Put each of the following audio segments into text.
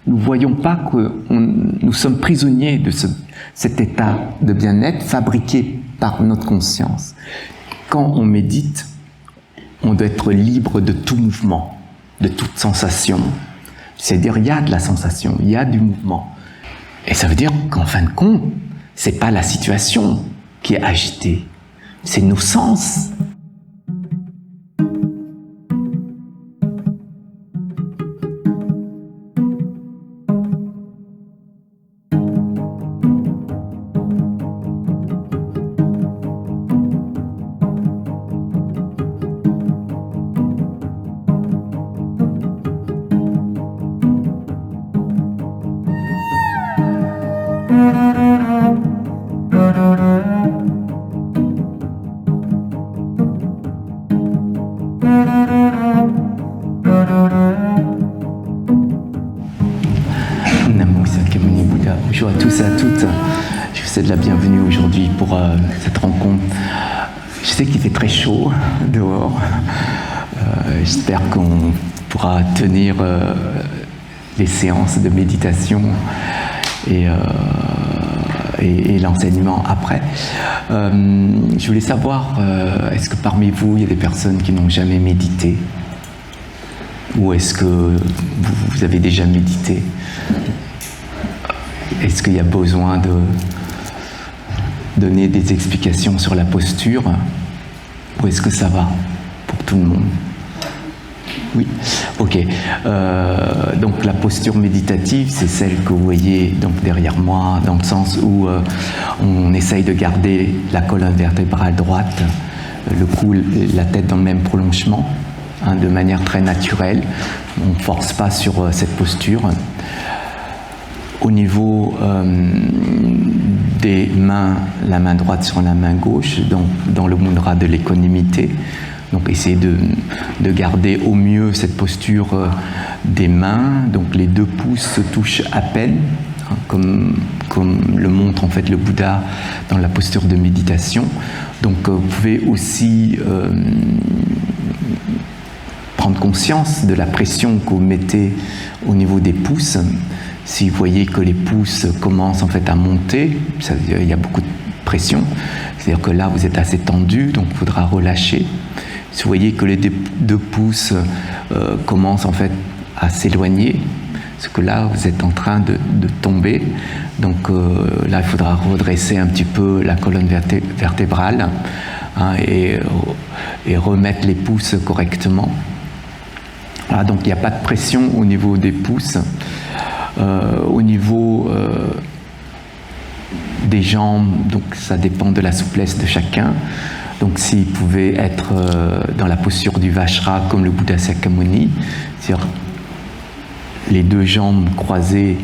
nous ne voyons pas que nous sommes prisonniers de cet état de bien-être fabriqué par notre conscience. Quand on médite, on doit être libre de tout mouvement, de toute sensation. C'est-à-dire, il y a de la sensation, il y a du mouvement. Et ça veut dire qu'en fin de compte, ce n'est pas la situation qui est agitée, c'est nos sens. Namo Sakyamuni Bouddha. Bonjour à tous et à toutes. Je vous souhaite la bienvenue aujourd'hui pour cette rencontre. Je sais qu'il fait très chaud dehors. J'espère qu'on pourra tenir les séances de méditation et l'enseignement après. Je voulais savoir, est-ce que parmi vous, il y a des personnes qui n'ont jamais médité? Ou est-ce que vous avez déjà médité? Est-ce qu'il y a besoin de donner des explications sur la posture? Ou est-ce que ça va pour tout le monde? Oui, ok. Donc la posture méditative, c'est celle que vous voyez donc derrière moi, dans le sens où on essaye de garder la colonne vertébrale droite, le cou, la tête dans le même prolongement, de manière très naturelle. On ne force pas sur cette posture. Au niveau des mains, la main droite sur la main gauche, donc dans le mudra de l'équanimité. Donc essayez de garder au mieux cette posture des mains. Donc les deux pouces se touchent à peine, comme le montre en fait le Bouddha dans la posture de méditation. Donc vous pouvez aussi prendre conscience de la pression que vous mettez au niveau des pouces. Si vous voyez que les pouces commencent en fait à monter, il y a beaucoup de pression, c'est-à-dire que là vous êtes assez tendu, donc il faudra relâcher. Si vous voyez que les deux pouces commencent en fait à s'éloigner, parce que là vous êtes en train de tomber, donc là il faudra redresser un petit peu la colonne vertébrale et remettre les pouces correctement. Voilà, donc il n'y a pas de pression au niveau des pouces. Au niveau des jambes, donc ça dépend de la souplesse de chacun. Donc s'il pouvait être dans la posture du Vajra comme le Bouddha Sakyamuni, c'est-à-dire les deux jambes croisées,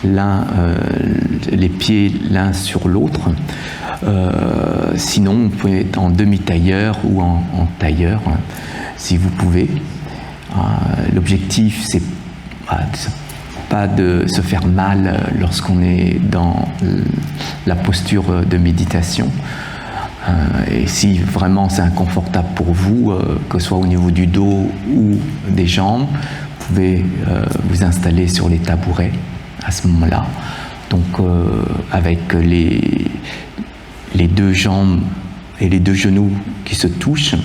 les pieds l'un sur l'autre. Sinon, vous pouvez être en demi-tailleur ou en tailleur, si vous pouvez. L'objectif, c'est pas de se faire mal lorsqu'on est dans la posture de méditation. Et si vraiment c'est inconfortable pour vous, que ce soit au niveau du dos ou des jambes, vous pouvez vous installer sur les tabourets à ce moment-là. Donc avec les deux jambes et les deux genoux qui se touchent,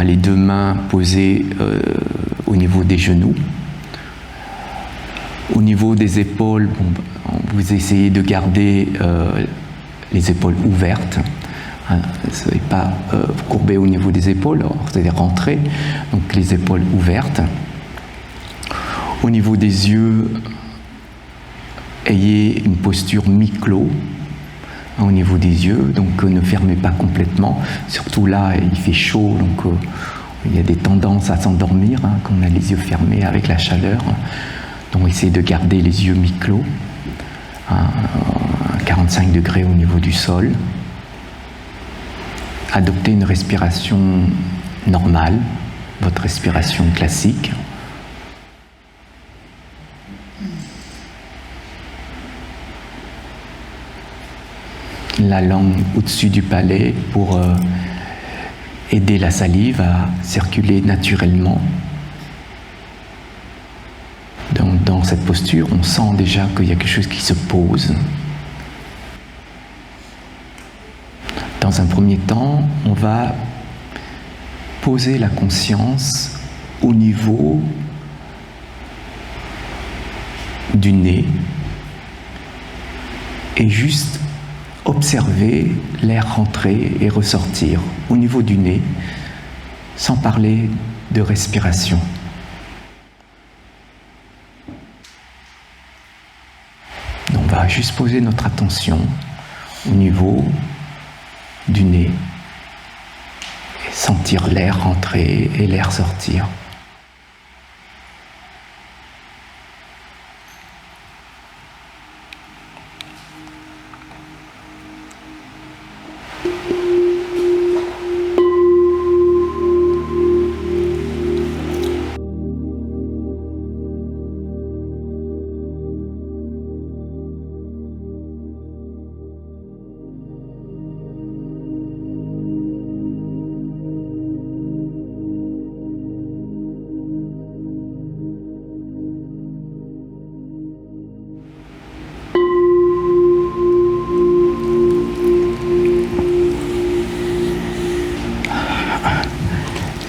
les deux mains posées au niveau des genoux. Au niveau des épaules, vous essayez de garder les épaules ouvertes. Vous ne pas courber au niveau des épaules, c'est-à-dire rentrer, donc les épaules ouvertes. Au niveau des yeux, ayez une posture mi-clos au niveau des yeux, donc ne fermez pas complètement. Surtout là, il fait chaud, donc il y a des tendances à s'endormir quand on a les yeux fermés avec la chaleur. Donc essayez de garder les yeux mi-clos, à 45 degrés au niveau du sol. Adoptez une respiration normale, votre respiration classique. La langue au-dessus du palais pour aider la salive à circuler naturellement dans dans cette posture, on sent déjà qu'il y a quelque chose qui se pose. Dans un premier temps, on va poser la conscience au niveau du nez et juste observer l'air rentrer et ressortir au niveau du nez, sans parler de respiration. On va juste poser notre attention au niveau du nez et sentir l'air rentrer et l'air sortir.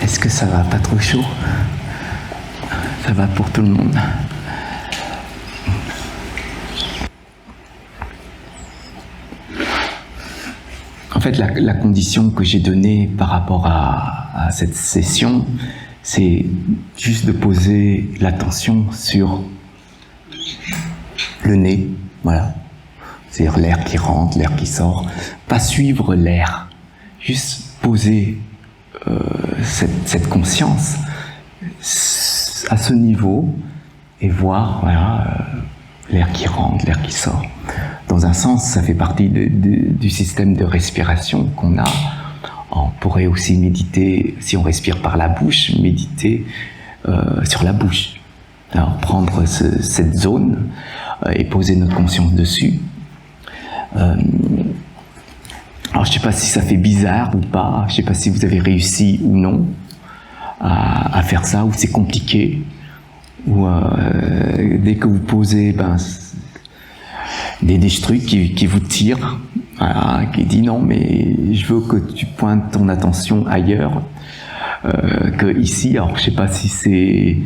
Est-ce que ça va? Pas trop chaud? Ça va pour tout le monde? En fait, la condition que j'ai donnée par rapport à cette session, c'est juste de poser l'attention sur le nez, voilà. C'est-à-dire l'air qui rentre, l'air qui sort. Pas suivre l'air, juste poser cette conscience à ce niveau et voir voilà, l'air qui rentre, l'air qui sort. Dans un sens, ça fait partie du système de respiration qu'on a. On pourrait aussi méditer, si on respire par la bouche, méditer sur la bouche. Alors prendre cette zone et poser notre conscience dessus. Alors je ne sais pas si ça fait bizarre ou pas, je ne sais pas si vous avez réussi ou non à faire ça, ou c'est compliqué, ou dès que vous posez des trucs qui vous tirent, voilà, qui dit non mais je veux que tu pointes ton attention ailleurs que ici. Alors je ne sais pas si c'est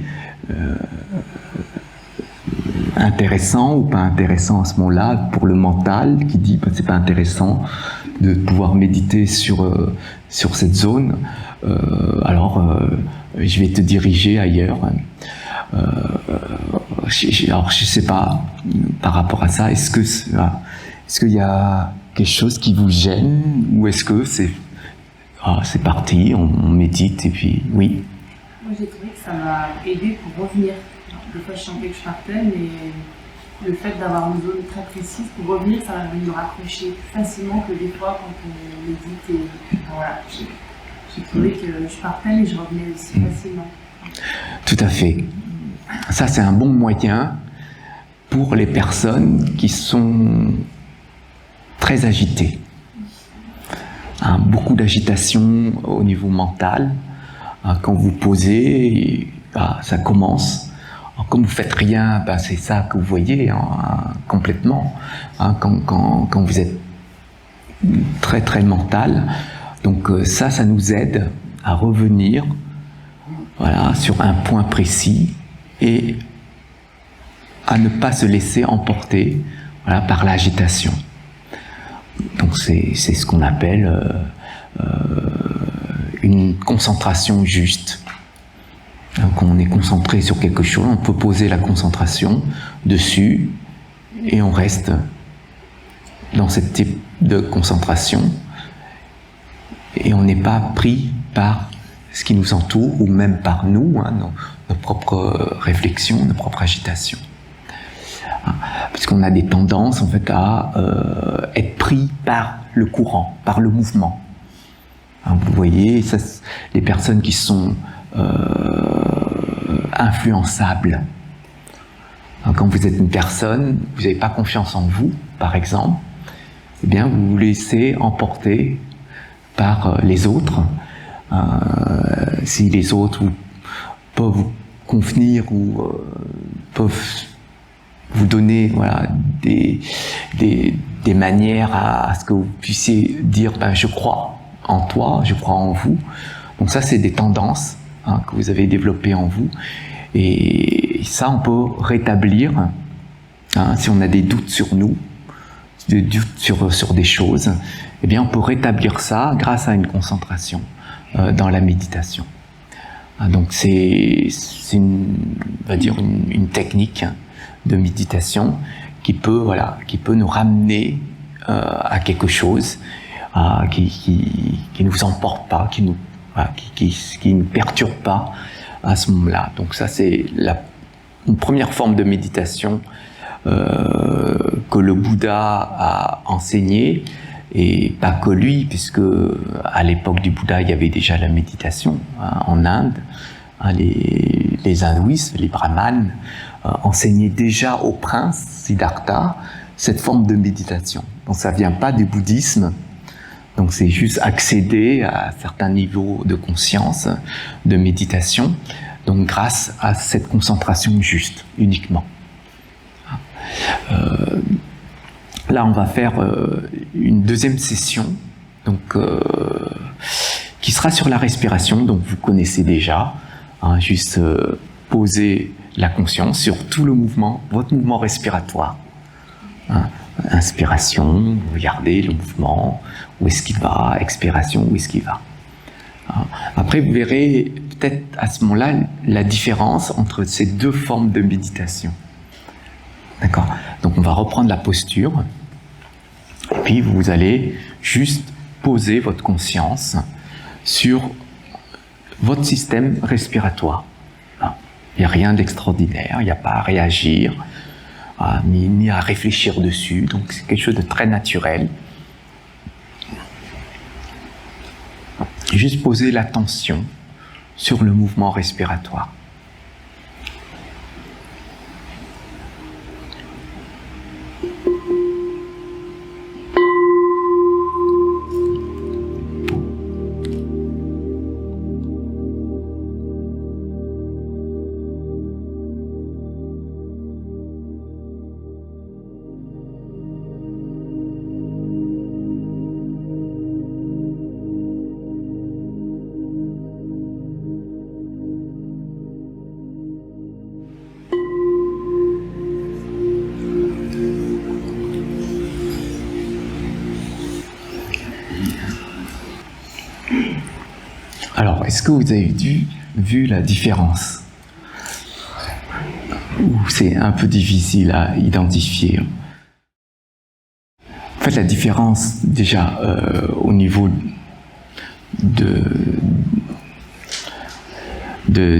intéressant ou pas intéressant à ce moment-là pour le mental qui dit c'est pas intéressant de pouvoir méditer sur cette zone, alors je vais te diriger ailleurs. Alors je sais pas par rapport à ça, est-ce qu'il y a quelque chose qui vous gêne ou est-ce que c'est parti, on médite et puis oui. Moi j'ai trouvé que ça m'a aidé pour revenir. Des fois je sentais que je partais, mais le fait d'avoir une zone très précise pour revenir, ça va me raccrocher plus facilement que des fois quand on médite. Et voilà, j'ai trouvé que je partais mais je revenais aussi facilement. Tout à fait. Ça c'est un bon moyen pour les personnes qui sont très agitées. Beaucoup d'agitation au niveau mental. Quand vous posez, ça commence. Comme vous faites rien, c'est ça que vous voyez complètement. Quand vous êtes très très mental, donc ça nous aide à revenir, voilà, sur un point précis et à ne pas se laisser emporter, voilà, par l'agitation. Donc c'est ce qu'on appelle une concentration juste. Donc on est concentré sur quelque chose, on peut poser la concentration dessus et on reste dans ce type de concentration et on n'est pas pris par ce qui nous entoure ou même par nous, nos propres réflexions, nos propres agitations. Puisqu'on a des tendances en fait à être pris par le courant, par le mouvement. Vous voyez, ça, les personnes qui sont influençables. Quand vous êtes une personne, vous n'avez pas confiance en vous, par exemple, eh bien vous vous laissez emporter par les autres. Si les autres peuvent vous convenir ou peuvent vous donner voilà, des manières à ce que vous puissiez dire je crois en toi, je crois en vous. Donc ça, c'est des tendances que vous avez développées en vous. Et ça, on peut rétablir si on a des doutes sur nous, des doutes sur des choses, eh bien, on peut rétablir ça grâce à une concentration dans la méditation. Donc c'est on va dire une technique de méditation qui peut nous ramener à quelque chose qui ne vous emporte pas, qui ne perturbe pas à ce moment-là. Donc ça, c'est une première forme de méditation que le Bouddha a enseignée, et pas que lui, puisque à l'époque du Bouddha, il y avait déjà la méditation en Inde. Les hindouistes, les brahmanes, enseignaient déjà au prince Siddhartha cette forme de méditation. Donc ça vient pas du bouddhisme, donc c'est juste accéder à certains niveaux de conscience, de méditation, donc grâce à cette concentration juste, uniquement. Là, on va faire une deuxième session, donc qui sera sur la respiration, donc vous connaissez déjà, juste poser la conscience sur tout le mouvement, votre mouvement respiratoire. Inspiration, regardez le mouvement, où est-ce qu'il va, expiration, où est-ce qu'il va. Après, vous verrez peut-être à ce moment-là la différence entre ces deux formes de méditation. D'accord ? Donc on va reprendre la posture, et puis vous allez juste poser votre conscience sur votre système respiratoire. Il n'y a rien d'extraordinaire, il n'y a pas à réagir, ni à réfléchir dessus, donc c'est quelque chose de très naturel. Juste poser l'attention sur le mouvement respiratoire. Alors, est-ce que vous avez vu la différence? Ou c'est un peu difficile à identifier? En fait, la différence, déjà, au niveau de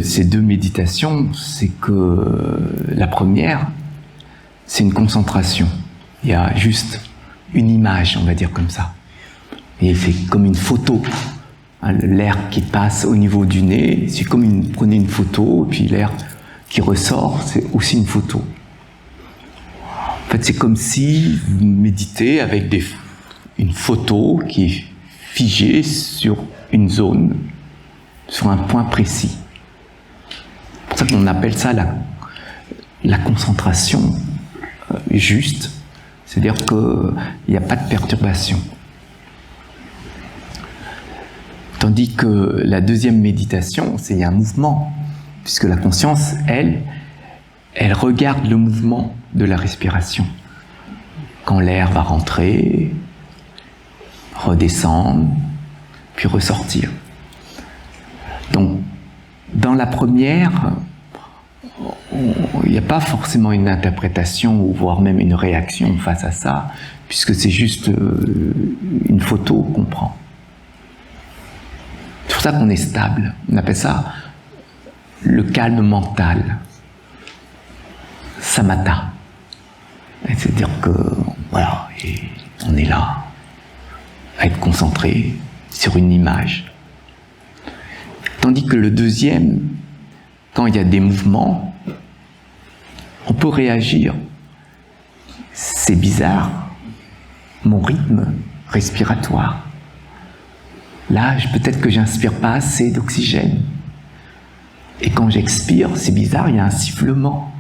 ces deux méditations, c'est que la première, c'est une concentration. Il y a juste une image, on va dire comme ça. Et c'est comme une photo. L'air qui passe au niveau du nez, c'est comme prenez une photo, et puis l'air qui ressort, c'est aussi une photo. En fait, c'est comme si vous méditez avec une photo qui est figée sur une zone, sur un point précis. C'est pour ça qu'on appelle ça la concentration juste, c'est-à-dire qu'il n'y a pas de perturbation. Tandis que la deuxième méditation, c'est un mouvement, puisque la conscience, elle regarde le mouvement de la respiration. Quand l'air va rentrer, redescendre, puis ressortir. Donc, dans la première, il n'y a pas forcément une interprétation, ou voire même une réaction face à ça, puisque c'est juste une photo qu'on prend. C'est pour ça qu'on est stable. On appelle ça le calme mental. Samatha. C'est-à-dire que, voilà, et on est là, à être concentré sur une image. Tandis que le deuxième, quand il y a des mouvements, on peut réagir. C'est bizarre, mon rythme respiratoire. Là, peut-être que j'inspire pas assez d'oxygène. Et quand j'expire, c'est bizarre, il y a un sifflement.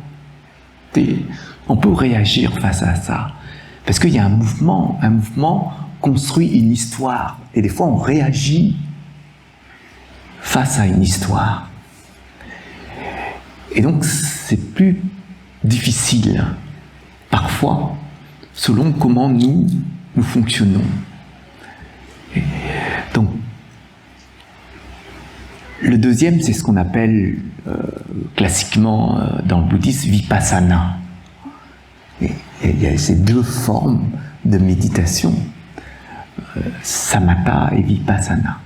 On peut réagir face à ça. Parce qu'il y a un mouvement construit une histoire. Et des fois, on réagit face à une histoire. Et donc, c'est plus difficile, parfois, selon comment nous fonctionnons. Et donc, le deuxième, c'est ce qu'on appelle classiquement dans le bouddhisme vipassana. Et il y a ces deux formes de méditation, samatha et vipassana.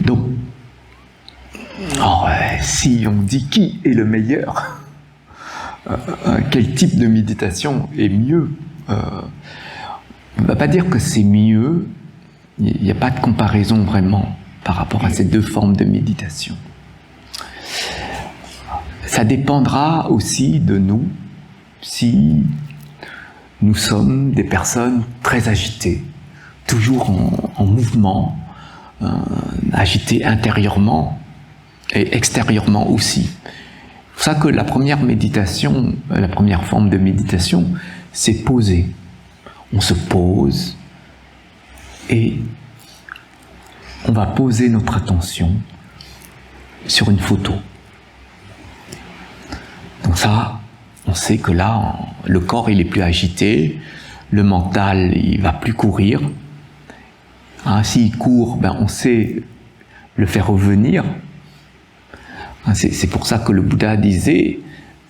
Donc, si on dit qui est le meilleur, quel type de méditation est mieux, on ne va pas dire que c'est mieux, il n'y a pas de comparaison vraiment par rapport à ces deux formes de méditation. Ça dépendra aussi de nous, si nous sommes des personnes très agitées, toujours en mouvement, agitées intérieurement et extérieurement aussi. C'est pour ça que la première méditation, la première forme de méditation, c'est poser. On se pose et on va poser notre attention sur une photo. Donc ça, on sait que là, le corps il est plus agité, le mental il va plus courir. S'il court, on sait le faire revenir. C'est pour ça que le Bouddha disait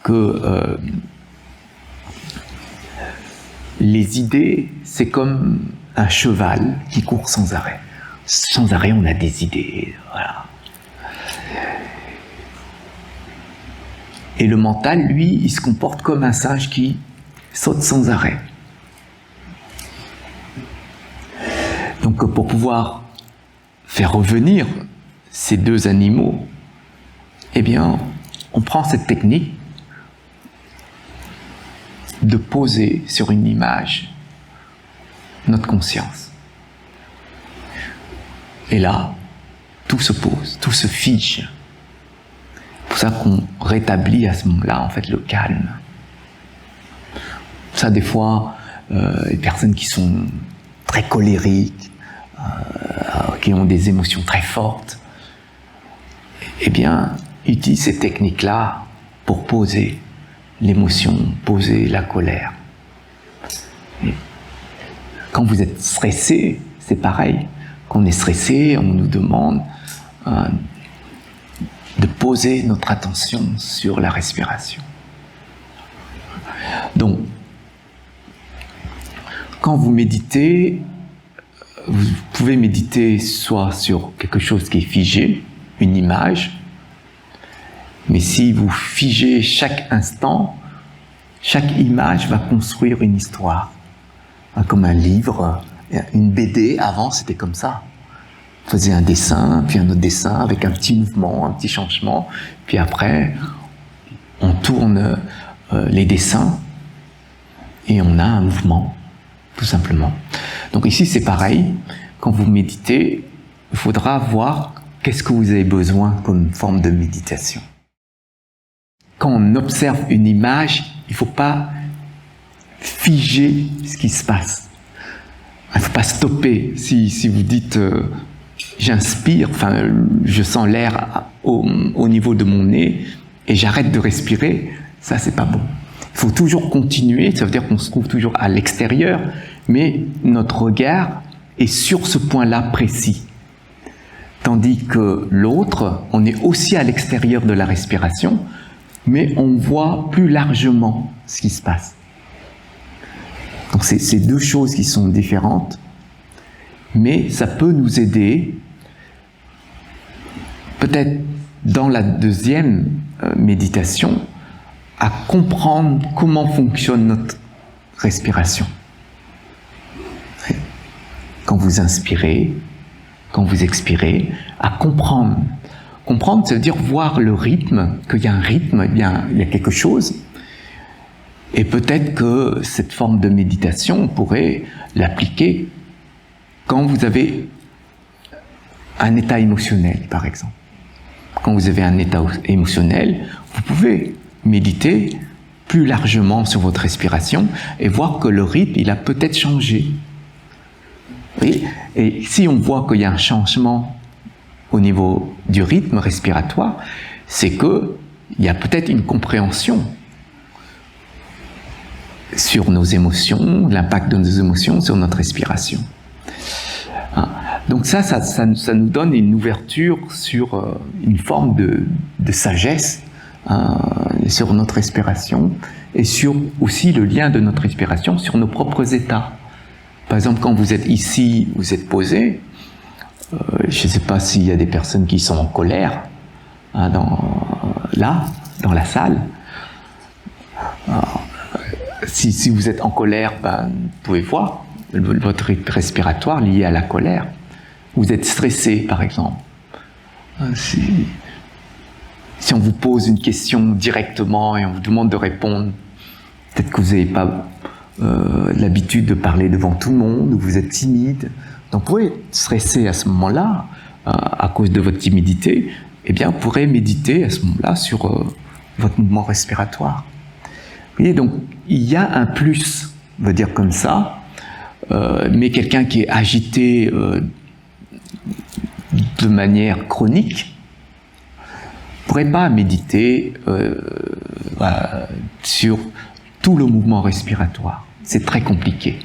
que les idées, c'est comme un cheval qui court sans arrêt. Sans arrêt, on a des idées. Voilà. Et le mental, lui, il se comporte comme un singe qui saute sans arrêt. Donc, pour pouvoir faire revenir ces deux animaux, eh bien, on prend cette technique de poser sur une image notre conscience. Et là, tout se pose, tout se fige. C'est pour ça qu'on rétablit à ce moment-là, en fait, le calme. Ça, des fois, les personnes qui sont très colériques, qui ont des émotions très fortes, eh bien, utilisent ces techniques-là pour poser l'émotion, poser la colère. Et quand vous êtes stressé, c'est pareil. Quand on est stressé, on nous demande de poser notre attention sur la respiration. Donc, quand vous méditez, vous pouvez méditer soit sur quelque chose qui est figé, une image, mais si vous figez chaque instant, chaque image va construire une histoire. Comme un livre, une BD, avant c'était comme ça. On faisait un dessin, puis un autre dessin avec un petit mouvement, un petit changement, puis après on tourne les dessins et on a un mouvement, tout simplement. Donc ici c'est pareil, quand vous méditez, il faudra voir qu'est-ce que vous avez besoin comme forme de méditation. Quand on observe une image, il ne faut pas figer ce qui se passe. Il ne faut pas stopper. Si vous dites j'inspire, je sens l'air au niveau de mon nez et j'arrête de respirer, ça c'est pas bon. Il faut toujours continuer, ça veut dire qu'on se trouve toujours à l'extérieur, mais notre regard est sur ce point-là précis. Tandis que l'autre, on est aussi à l'extérieur de la respiration, mais on voit plus largement ce qui se passe. Donc c'est deux choses qui sont différentes, mais ça peut nous aider, peut-être dans la deuxième méditation, à comprendre comment fonctionne notre respiration. Quand vous inspirez, quand vous expirez, à comprendre. Comprendre, ça veut dire voir le rythme, qu'il y a un rythme, il y a quelque chose. Et peut-être que cette forme de méditation, on pourrait l'appliquer quand vous avez un état émotionnel, par exemple. Quand vous avez un état émotionnel, vous pouvez méditer plus largement sur votre respiration et voir que le rythme, il a peut-être changé. Oui. Et si on voit qu'il y a un changement au niveau du rythme respiratoire, c'est qu'il y a peut-être une compréhension sur nos émotions, l'impact de nos émotions sur notre respiration. Donc ça nous donne une ouverture sur une forme de sagesse sur notre respiration et sur aussi le lien de notre respiration sur nos propres états. Par exemple, quand vous êtes ici, vous êtes posé, je ne sais pas s'il y a des personnes qui sont en colère dans la salle. Alors, si vous êtes en colère, vous pouvez voir votre rythme respiratoire lié à la colère. Vous êtes stressé, par exemple. Si on vous pose une question directement et on vous demande de répondre, peut-être que vous n'avez pas l'habitude de parler devant tout le monde, ou vous êtes timide. Donc vous pouvez être stressé à ce moment-là, à cause de votre timidité, eh bien vous pourrez méditer à ce moment-là sur votre mouvement respiratoire. Vous voyez, donc il y a un plus, on va dire comme ça, mais quelqu'un qui est agité de manière chronique ne pourrait pas méditer sur tout le mouvement respiratoire. C'est très compliqué.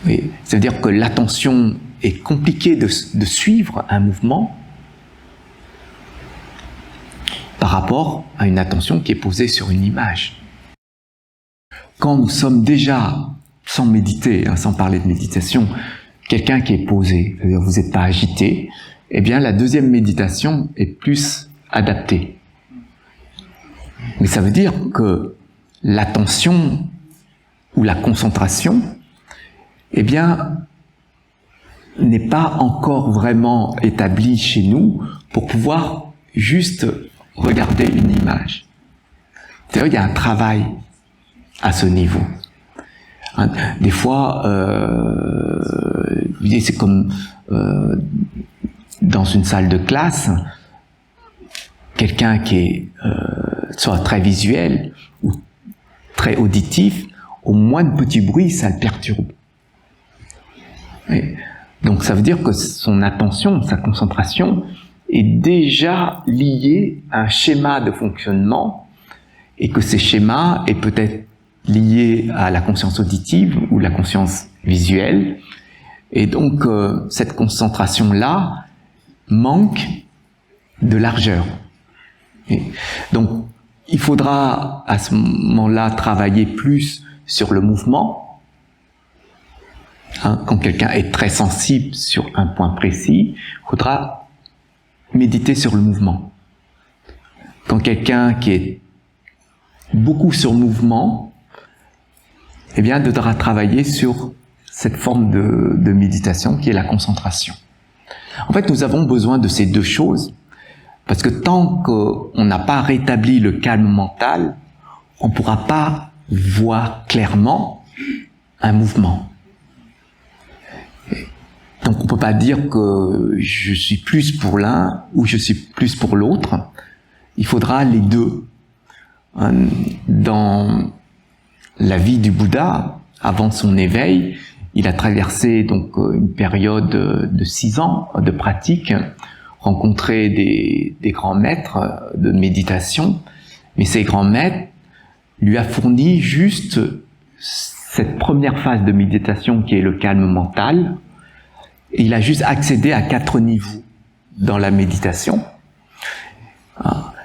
Oui, ça veut dire que l'attention est compliquée de suivre un mouvement par rapport à une attention qui est posée sur une image. Quand nous sommes déjà, sans méditer, sans parler de méditation, quelqu'un qui est posé, c'est-à-dire vous n'êtes pas agité, eh bien la deuxième méditation est plus adaptée. Mais ça veut dire que l'attention ou la concentration, eh bien, n'est pas encore vraiment établie chez nous pour pouvoir juste regarder une image. C'est-à-dire qu'il y a un travail à ce niveau. Des fois, c'est comme dans une salle de classe, quelqu'un qui est soit très visuel ou très auditif, au moindre petit bruit, ça le perturbe. Et donc ça veut dire que son attention, sa concentration est déjà liée à un schéma de fonctionnement et que ces schémas est peut-être lié à la conscience auditive ou la conscience visuelle. Et donc cette concentration-là manque de largeur. Et donc il faudra à ce moment-là travailler plus sur le mouvement. Quand quelqu'un est très sensible sur un point précis, il faudra méditer sur le mouvement. Quand quelqu'un qui est beaucoup sur le mouvement, eh bien, devra travailler sur cette forme de méditation qui est la concentration. En fait, nous avons besoin de ces deux choses, parce que tant qu'on n'a pas rétabli le calme mental, on ne pourra pas voir clairement un mouvement. Donc on ne peut pas dire que je suis plus pour l'un ou je suis plus pour l'autre. Il faudra les deux. Dans la vie du Bouddha, avant son éveil, il a traversé donc une période de 6 ans de pratique, rencontré des grands maîtres de méditation, mais ces grands maîtres lui a fourni juste cette première phase de méditation qui est le calme mental. Et il a juste accédé à 4 niveaux dans la méditation.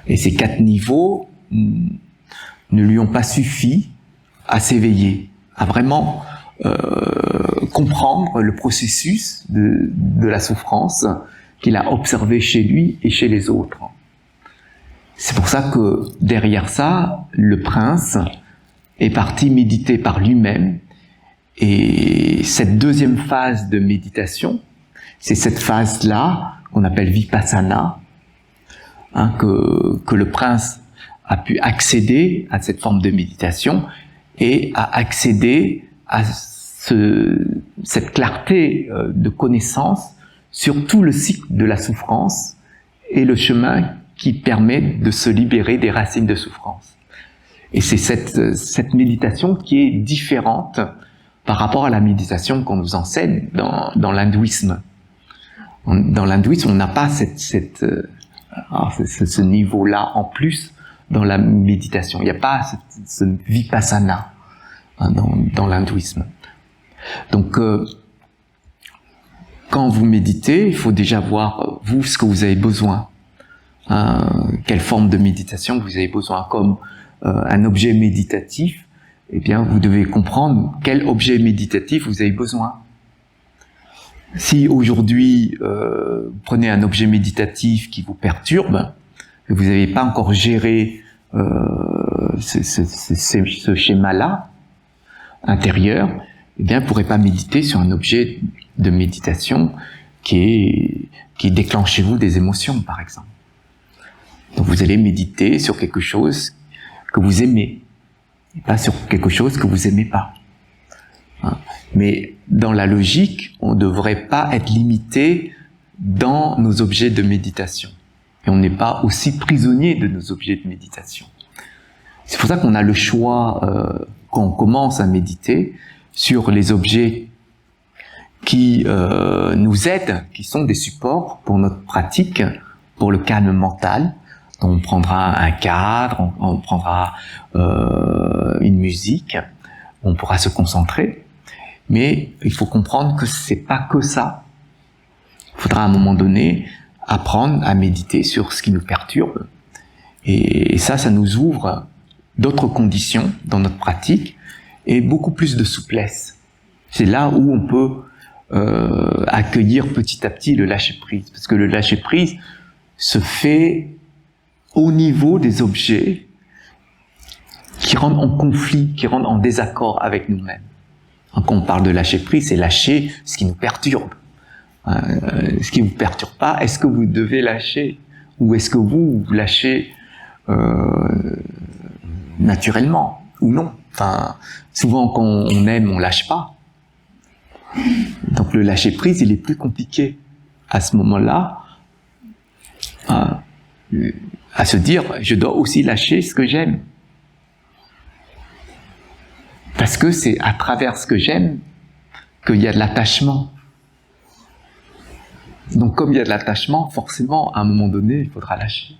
Et ces 4 niveaux ne lui ont pas suffi à s'éveiller, à vraiment comprendre le processus de la souffrance qu'il a observé chez lui et chez les autres. C'est pour ça que derrière ça, le prince est parti méditer par lui-même. Et cette deuxième phase de méditation, c'est cette phase-là qu'on appelle vipassana, que le prince a pu accéder à cette forme de méditation et a accédé à cette clarté de connaissance sur tout le cycle de la souffrance et le chemin qui permet de se libérer des racines de souffrance. Et c'est cette méditation qui est différente par rapport à la méditation qu'on nous enseigne dans l'hindouisme. Dans l'hindouisme, on n'a pas ce niveau-là en plus dans la méditation. Il n'y a pas ce vipassana dans l'hindouisme. Donc, quand vous méditez, il faut déjà voir, vous, ce que vous avez besoin. Quelle forme de méditation vous avez besoin. Comme un objet méditatif, eh bien, vous devez comprendre quel objet méditatif vous avez besoin. Si aujourd'hui, vous prenez un objet méditatif qui vous perturbe, que vous n'avez pas encore géré ce schéma-là intérieur, eh bien, vous ne pourrez pas méditer sur un objet de méditation qui déclenche chez vous des émotions, par exemple. Donc, vous allez méditer sur quelque chose que vous aimez, et pas sur quelque chose que vous aimez pas. Mais dans la logique, on ne devrait pas être limité dans nos objets de méditation. Et on n'est pas aussi prisonnier de nos objets de méditation. C'est pour ça qu'on a le choix, quand on commence à méditer, sur les objets qui nous aident, qui sont des supports pour notre pratique, pour le calme mental. Donc on prendra un cadre, on prendra une musique, on pourra se concentrer. Mais il faut comprendre que c'est pas que ça. Il faudra à un moment donné apprendre à méditer sur ce qui nous perturbe. Et ça nous ouvre d'autres conditions dans notre pratique et beaucoup plus de souplesse. C'est là où on peut accueillir petit à petit le lâcher-prise. Parce que le lâcher-prise se fait au niveau des objets qui rentrent en conflit, qui rentrent en désaccord avec nous-mêmes. Quand on parle de lâcher prise, c'est lâcher ce qui nous perturbe. Ce qui ne vous perturbe pas, est-ce que vous devez lâcher? Ou est-ce que vous lâchez naturellement? Ou non? Enfin, souvent quand on aime, on lâche pas. Donc le lâcher prise, il est plus compliqué à ce moment-là, à se dire, je dois aussi lâcher ce que j'aime. Parce que c'est à travers ce que j'aime qu'il y a de l'attachement. Donc comme il y a de l'attachement, forcément, à un moment donné, il faudra lâcher.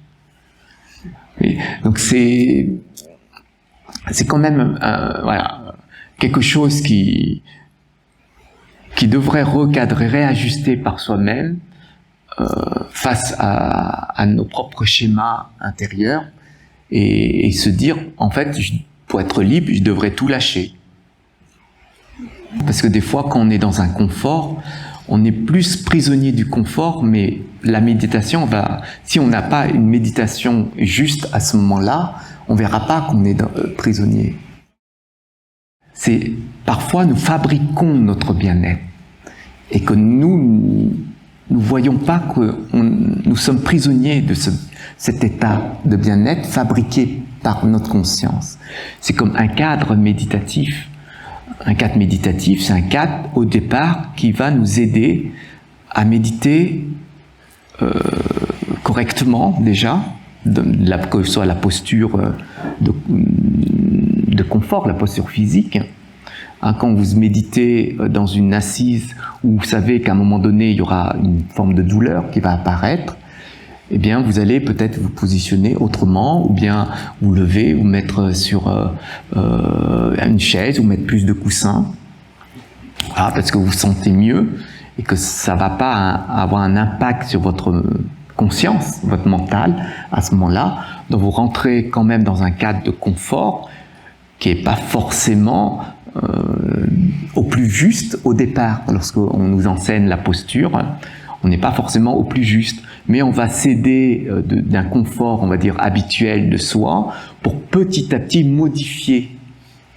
Et donc c'est quand même voilà, quelque chose qui devrait recadrer, réajuster par soi-même face à nos propres schémas intérieurs et se dire, en fait, pour être libre, je devrais tout lâcher. Parce que des fois, quand on est dans un confort, on est plus prisonnier du confort, mais la méditation si on n'a pas une méditation juste à ce moment-là, on verra pas qu'on est prisonnier. C'est parfois nous fabriquons notre bien-être et que nous voyons pas que nous sommes prisonniers de cet état de bien-être fabriqué par notre conscience. C'est comme un cadre méditatif. Un cadre méditatif, c'est un cadre au départ qui va nous aider à méditer correctement déjà, que ce soit la posture de confort, la posture physique. Quand vous méditez dans une assise où vous savez qu'à un moment donné il y aura une forme de douleur qui va apparaître, eh bien, vous allez peut-être vous positionner autrement, ou bien vous lever, ou mettre sur une chaise, ou mettre plus de coussins, parce que vous vous sentez mieux, et que ça va pas avoir un impact sur votre conscience, votre mental, à ce moment-là. Donc vous rentrez quand même dans un cadre de confort, qui est pas forcément au plus juste au départ. Lorsqu'on nous enseigne la posture, on n'est pas forcément au plus juste, mais on va céder d'un confort, on va dire, habituel de soi, pour petit à petit modifier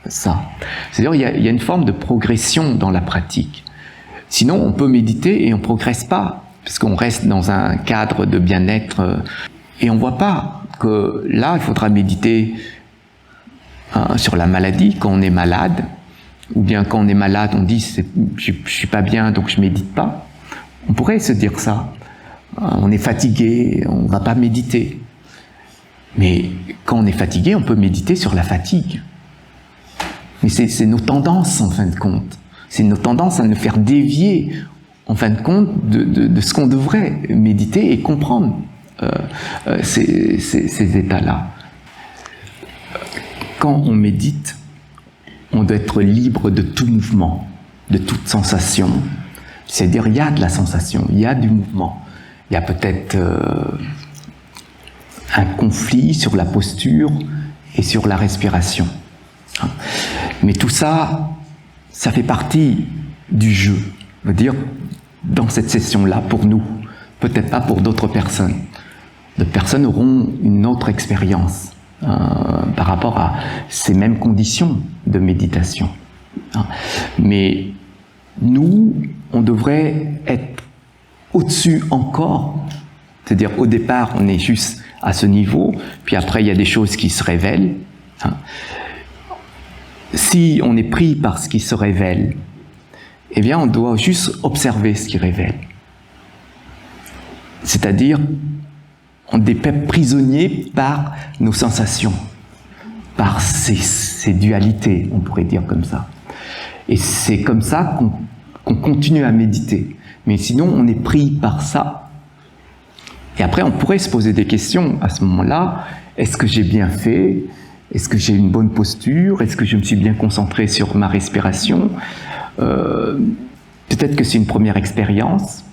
ça. C'est-à-dire il y a une forme de progression dans la pratique. Sinon, on peut méditer et on ne progresse pas, parce qu'on reste dans un cadre de bien-être, et on ne voit pas que là, il faudra méditer sur la maladie, quand on est malade, ou bien quand on est malade, on dit « je ne suis pas bien, donc je ne médite pas ». On pourrait se dire ça. On est fatigué, on ne va pas méditer. Mais quand on est fatigué, on peut méditer sur la fatigue. Mais c'est nos tendances, en fin de compte. C'est nos tendances à nous faire dévier, en fin de compte, de ce qu'on devrait méditer et comprendre ces états-là. Quand on médite, on doit être libre de tout mouvement, de toute sensation. C'est-à-dire, il y a de la sensation, il y a du mouvement. Il y a peut-être un conflit sur la posture et sur la respiration. Mais tout ça, ça fait partie du jeu. Je veux dire, dans cette session-là, pour nous, peut-être pas pour d'autres personnes. D'autres personnes auront une autre expérience par rapport à ces mêmes conditions de méditation. Mais nous, on devrait être au-dessus encore. C'est-à-dire, au départ, on est juste à ce niveau, puis après, il y a des choses qui se révèlent. Si on est pris par ce qui se révèle, eh bien, on doit juste observer ce qui révèle. C'est-à-dire, on est prisonnier par nos sensations, par ces dualités, on pourrait dire comme ça. Et c'est comme ça qu'on continue à méditer. Mais sinon, on est pris par ça. Et après, on pourrait se poser des questions à ce moment-là. Est-ce que j'ai bien fait ? Est-ce que j'ai une bonne posture ? Est-ce que je me suis bien concentré sur ma respiration ? Peut-être que c'est une première expérience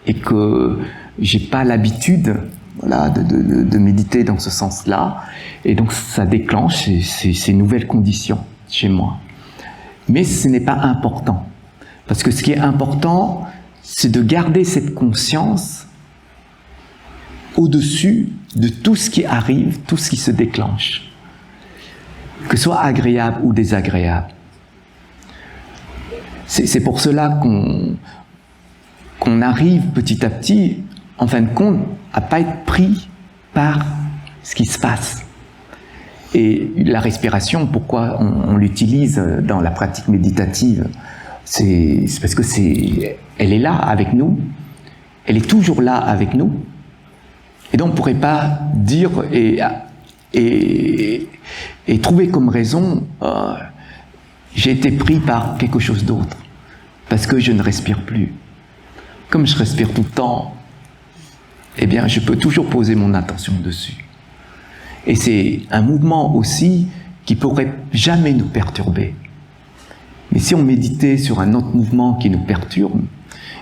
et que j'ai pas l'habitude, voilà, de méditer dans ce sens-là. Et donc, ça déclenche ces nouvelles conditions chez moi. Mais ce n'est pas important. Parce que ce qui est important, c'est de garder cette conscience au-dessus de tout ce qui arrive, tout ce qui se déclenche. Que ce soit agréable ou désagréable. C'est pour cela qu'on arrive petit à petit, en fin de compte, à ne pas être pris par ce qui se passe. Et la respiration, pourquoi on l'utilise dans la pratique méditative ? C'est parce que elle est là avec nous, elle est toujours là avec nous. Et donc on ne pourrait pas dire et trouver comme raison j'ai été pris par quelque chose d'autre parce que je ne respire plus. Comme je respire tout le temps, eh bien je peux toujours poser mon attention dessus. Et c'est un mouvement aussi qui pourrait jamais nous perturber. Mais si on méditait sur un autre mouvement qui nous perturbe,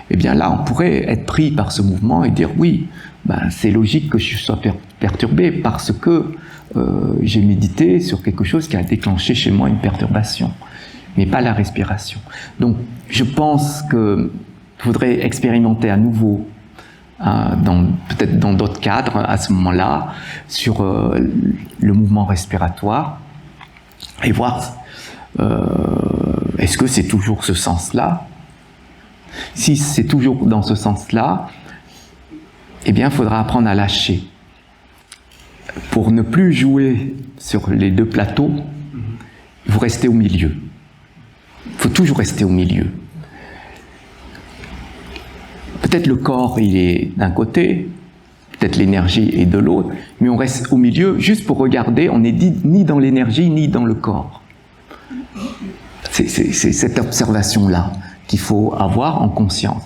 eh bien là on pourrait être pris par ce mouvement et dire oui, c'est logique que je sois perturbé parce que j'ai médité sur quelque chose qui a déclenché chez moi une perturbation, mais pas la respiration. Donc, je pense qu'il faudrait expérimenter à nouveau, peut-être dans d'autres cadres, à ce moment-là, sur le mouvement respiratoire, et voir est-ce que c'est toujours ce sens-là ? Si c'est toujours dans ce sens-là, eh bien, il faudra apprendre à lâcher. Pour ne plus jouer sur les deux plateaux, vous restez au milieu. Il faut toujours rester au milieu. Peut-être le corps, il est d'un côté, peut-être l'énergie est de l'autre, mais on reste au milieu juste pour regarder, on n'est ni dans l'énergie, ni dans le corps. C'est cette observation-là qu'il faut avoir en conscience.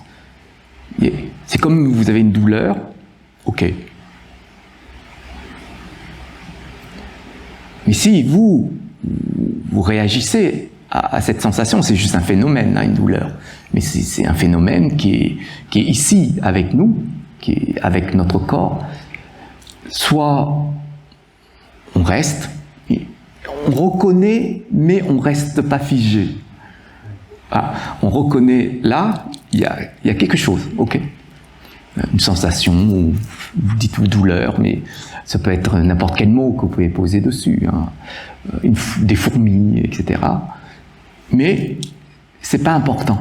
C'est comme vous avez une douleur, ok. Mais si vous réagissez à cette sensation, c'est juste un phénomène, une douleur. Mais c'est un phénomène qui est ici avec nous, qui est avec notre corps. Soit on reste, on reconnaît, mais on reste pas figé. On reconnaît là, il y a quelque chose, ok. Une sensation, ou vous dites douleur, mais ça peut être n'importe quel mot que vous pouvez poser dessus, des fourmis, etc. Mais c'est pas important.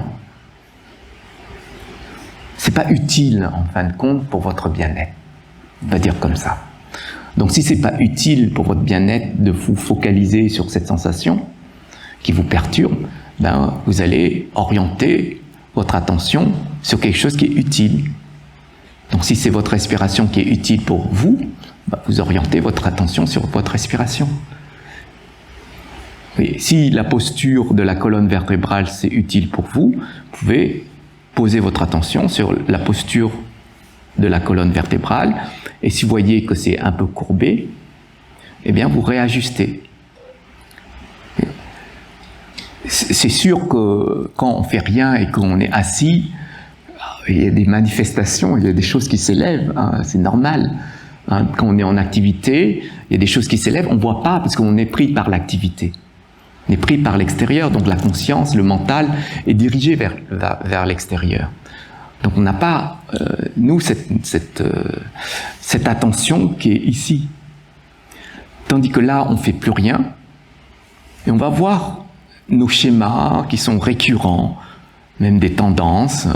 C'est pas utile, en fin de compte, pour votre bien-être. On va dire comme ça. Donc si c'est pas utile pour votre bien-être de vous focaliser sur cette sensation qui vous perturbe, vous allez orienter votre attention sur quelque chose qui est utile. Donc si c'est votre respiration qui est utile pour vous, vous orientez votre attention sur votre respiration. Et si la posture de la colonne vertébrale c'est utile pour vous, vous pouvez poser votre attention sur la posture de la colonne vertébrale, et si vous voyez que c'est un peu courbé, eh bien vous réajustez. C'est sûr que quand on fait rien et qu'on est assis, il y a des manifestations, il y a des choses qui s'élèvent, hein, c'est normal. Hein, quand on est en activité, il y a des choses qui s'élèvent, on ne voit pas parce qu'on est pris par l'activité. On est pris par l'extérieur, donc la conscience, le mental est dirigé vers l'extérieur. Donc on n'a pas, nous, cette attention qui est ici. Tandis que là, on ne fait plus rien, et on va voir nos schémas qui sont récurrents, même des tendances,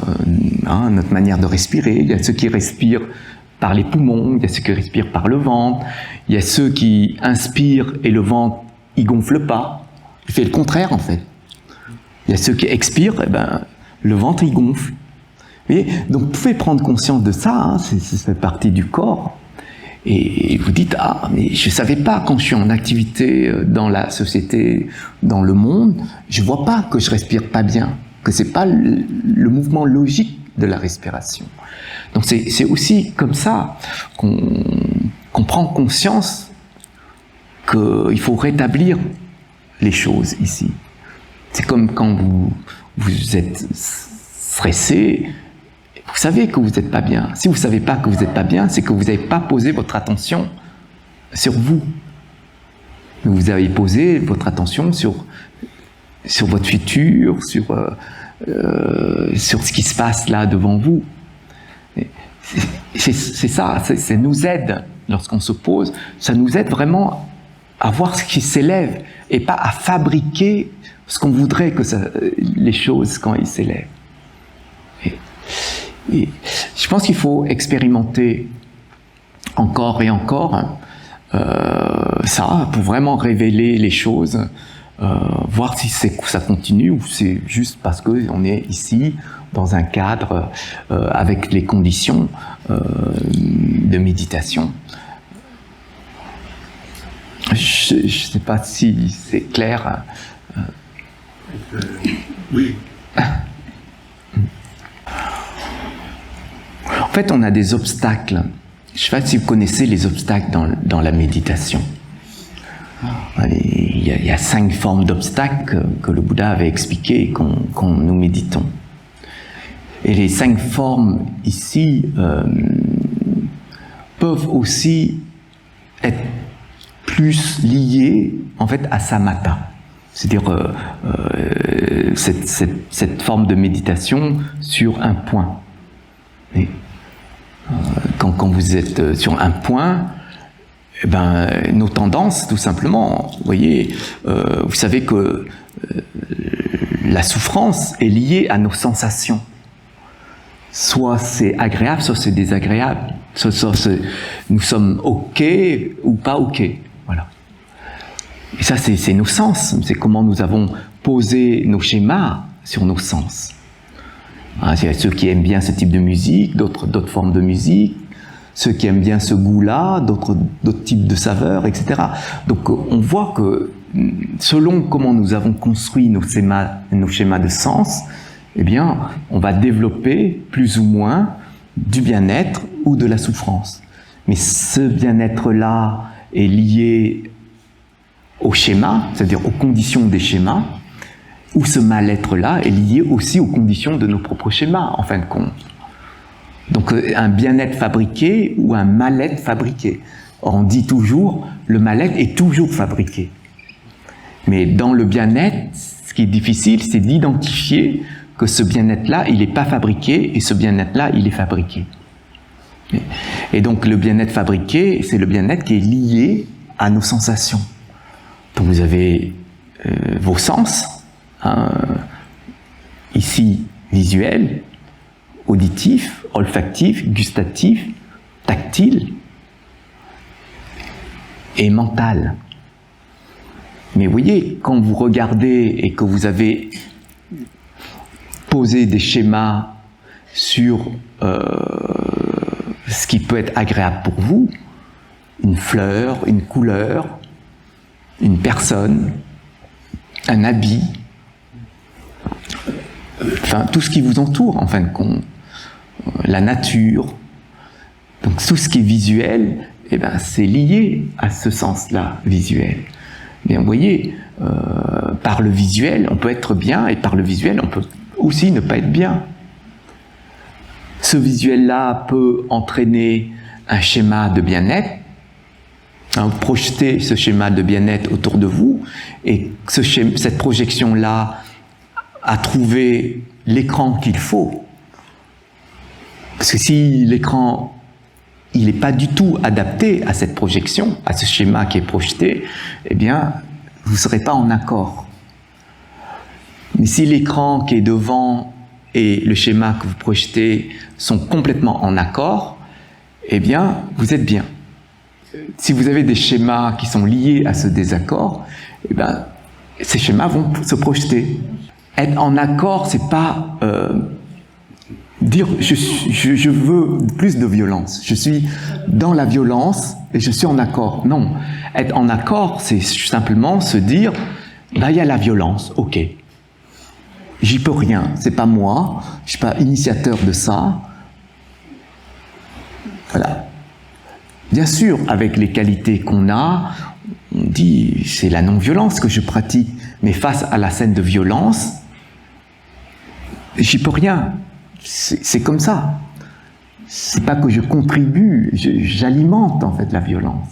hein, notre manière de respirer. Il y a ceux qui respirent par les poumons, il y a ceux qui respirent par le ventre, il y a ceux qui inspirent et le ventre, il gonfle pas. Il fait le contraire, en fait. Il y a ceux qui expirent, et ben, le ventre, il gonfle. Vous voyez, donc, vous pouvez prendre conscience de ça, hein, ça fait partie du corps. Et vous dites, ah, mais je ne savais pas, quand je suis en activité dans la société, dans le monde, je ne vois pas que je respire pas bien, que ce n'est pas le mouvement logique de la respiration. Donc, c'est aussi comme ça qu'on prend conscience qu'il faut rétablir les choses ici. C'est comme quand vous êtes stressé, vous savez que vous n'êtes pas bien. Si vous ne savez pas que vous n'êtes pas bien, c'est que vous n'avez pas posé votre attention sur vous. Vous avez posé votre attention sur votre futur, sur ce qui se passe là devant vous. C'est ça, ça nous aide lorsqu'on se pose, ça nous aide vraiment à voir ce qui s'élève et pas à fabriquer ce qu'on voudrait que les choses quand ils s'élèvent. Et je pense qu'il faut expérimenter encore et encore ça pour vraiment révéler les choses, voir si ça continue ou c'est juste parce qu'on est ici dans un cadre avec les conditions de méditation. Je ne sais pas si c'est clair. Oui. En fait, on a des obstacles. Je ne sais pas si vous connaissez les obstacles dans la méditation. Il y a 5 formes d'obstacles que le Bouddha avait expliquées quand nous méditons. Et les 5 formes ici peuvent aussi être plus liées en fait à samatha. C'est-à-dire cette forme de méditation sur un point. Et, quand vous êtes sur un point, eh ben, nos tendances, tout simplement, vous voyez, vous savez que la souffrance est liée à nos sensations. Soit c'est agréable, soit c'est désagréable. Soit nous sommes OK ou pas OK. Voilà. Et ça, c'est nos sens. C'est comment nous avons posé nos schémas sur nos sens. Il y a ceux qui aiment bien ce type de musique, d'autres formes de musique, ceux qui aiment bien ce goût-là, d'autres types de saveurs, etc. Donc on voit que selon comment nous avons construit nos schémas de sens, eh bien, on va développer plus ou moins du bien-être ou de la souffrance. Mais ce bien-être-là est lié au schéma, c'est-à-dire aux conditions des schémas, ou ce mal-être-là est lié aussi aux conditions de nos propres schémas, en fin de compte. Donc un bien-être fabriqué ou un mal-être fabriqué. Or, on dit toujours, le mal-être est toujours fabriqué. Mais dans le bien-être, ce qui est difficile, c'est d'identifier que ce bien-être-là, il n'est pas fabriqué, et ce bien-être-là, il est fabriqué. Et donc le bien-être fabriqué, c'est le bien-être qui est lié à nos sensations. Donc vous avez vos sens, ici visuel, auditif, olfactif, gustatif, tactile et mental. Mais vous voyez, quand vous regardez et que vous avez posé des schémas sur ce qui peut être agréable pour vous, une fleur, une couleur, une personne, un habit, enfin tout ce qui vous entoure en fin de compte, la nature. Donc tout ce qui est visuel, eh ben, c'est lié à ce sens-là, visuel. Mais vous voyez, par le visuel, on peut être bien, et par le visuel, on peut aussi ne pas être bien. Ce visuel-là peut entraîner un schéma de bien-être, hein, projeter ce schéma de bien-être autour de vous, et cette projection-là a trouvé l'écran qu'il faut. Parce que si l'écran il n'est pas du tout adapté à cette projection, à ce schéma qui est projeté, eh bien, vous ne serez pas en accord. Mais si l'écran qui est devant et le schéma que vous projetez sont complètement en accord, eh bien, vous êtes bien. Si vous avez des schémas qui sont liés à ce désaccord, eh bien, ces schémas vont se projeter. Être en accord, c'est pas dire je veux plus de violence, je suis dans la violence et je suis en accord. Non, être en accord, c'est simplement se dire là il y a la violence, ok, j'y peux rien, c'est pas moi, je suis pas initiateur de ça. Voilà. Bien sûr, avec les qualités qu'on a, on dit c'est la non-violence que je pratique, mais face à la scène de violence, j'y peux rien. C'est comme ça. C'est pas que je contribue, j'alimente en fait la violence.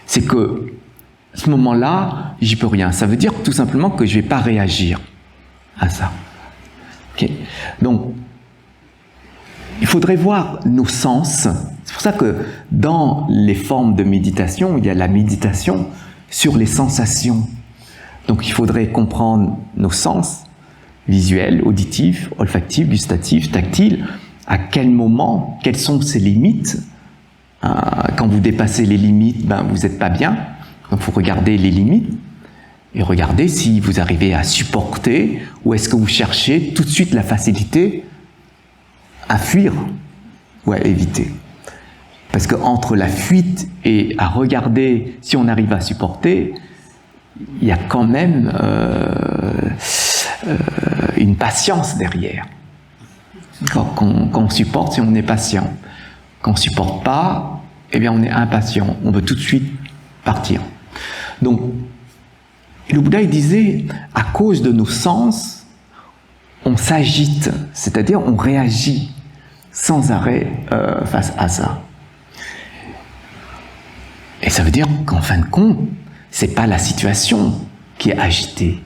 C'est que à ce moment-là, j'y peux rien. Ça veut dire tout simplement que je vais pas réagir à ça. Okay. Donc, il faudrait voir nos sens. C'est pour ça que dans les formes de méditation, il y a la méditation sur les sensations. Donc, il faudrait comprendre nos sens. Visuel, auditif, olfactif, gustatif, tactile, à quel moment, quelles sont ses limites. Quand vous dépassez les limites, ben, vous n'êtes pas bien, donc il faut regarder les limites, et regarder si vous arrivez à supporter, ou est-ce que vous cherchez tout de suite la facilité à fuir, ou à éviter. Parce qu'entre la fuite et à regarder si on arrive à supporter, il y a quand même une patience derrière. Quand on supporte, si on est patient. Quand on ne supporte pas, eh bien on est impatient. On veut tout de suite partir. Donc, le Bouddha il disait, à cause de nos sens, on s'agite, c'est-à-dire on réagit sans arrêt face à ça. Et ça veut dire qu'en fin de compte, c'est pas la situation qui est agitée,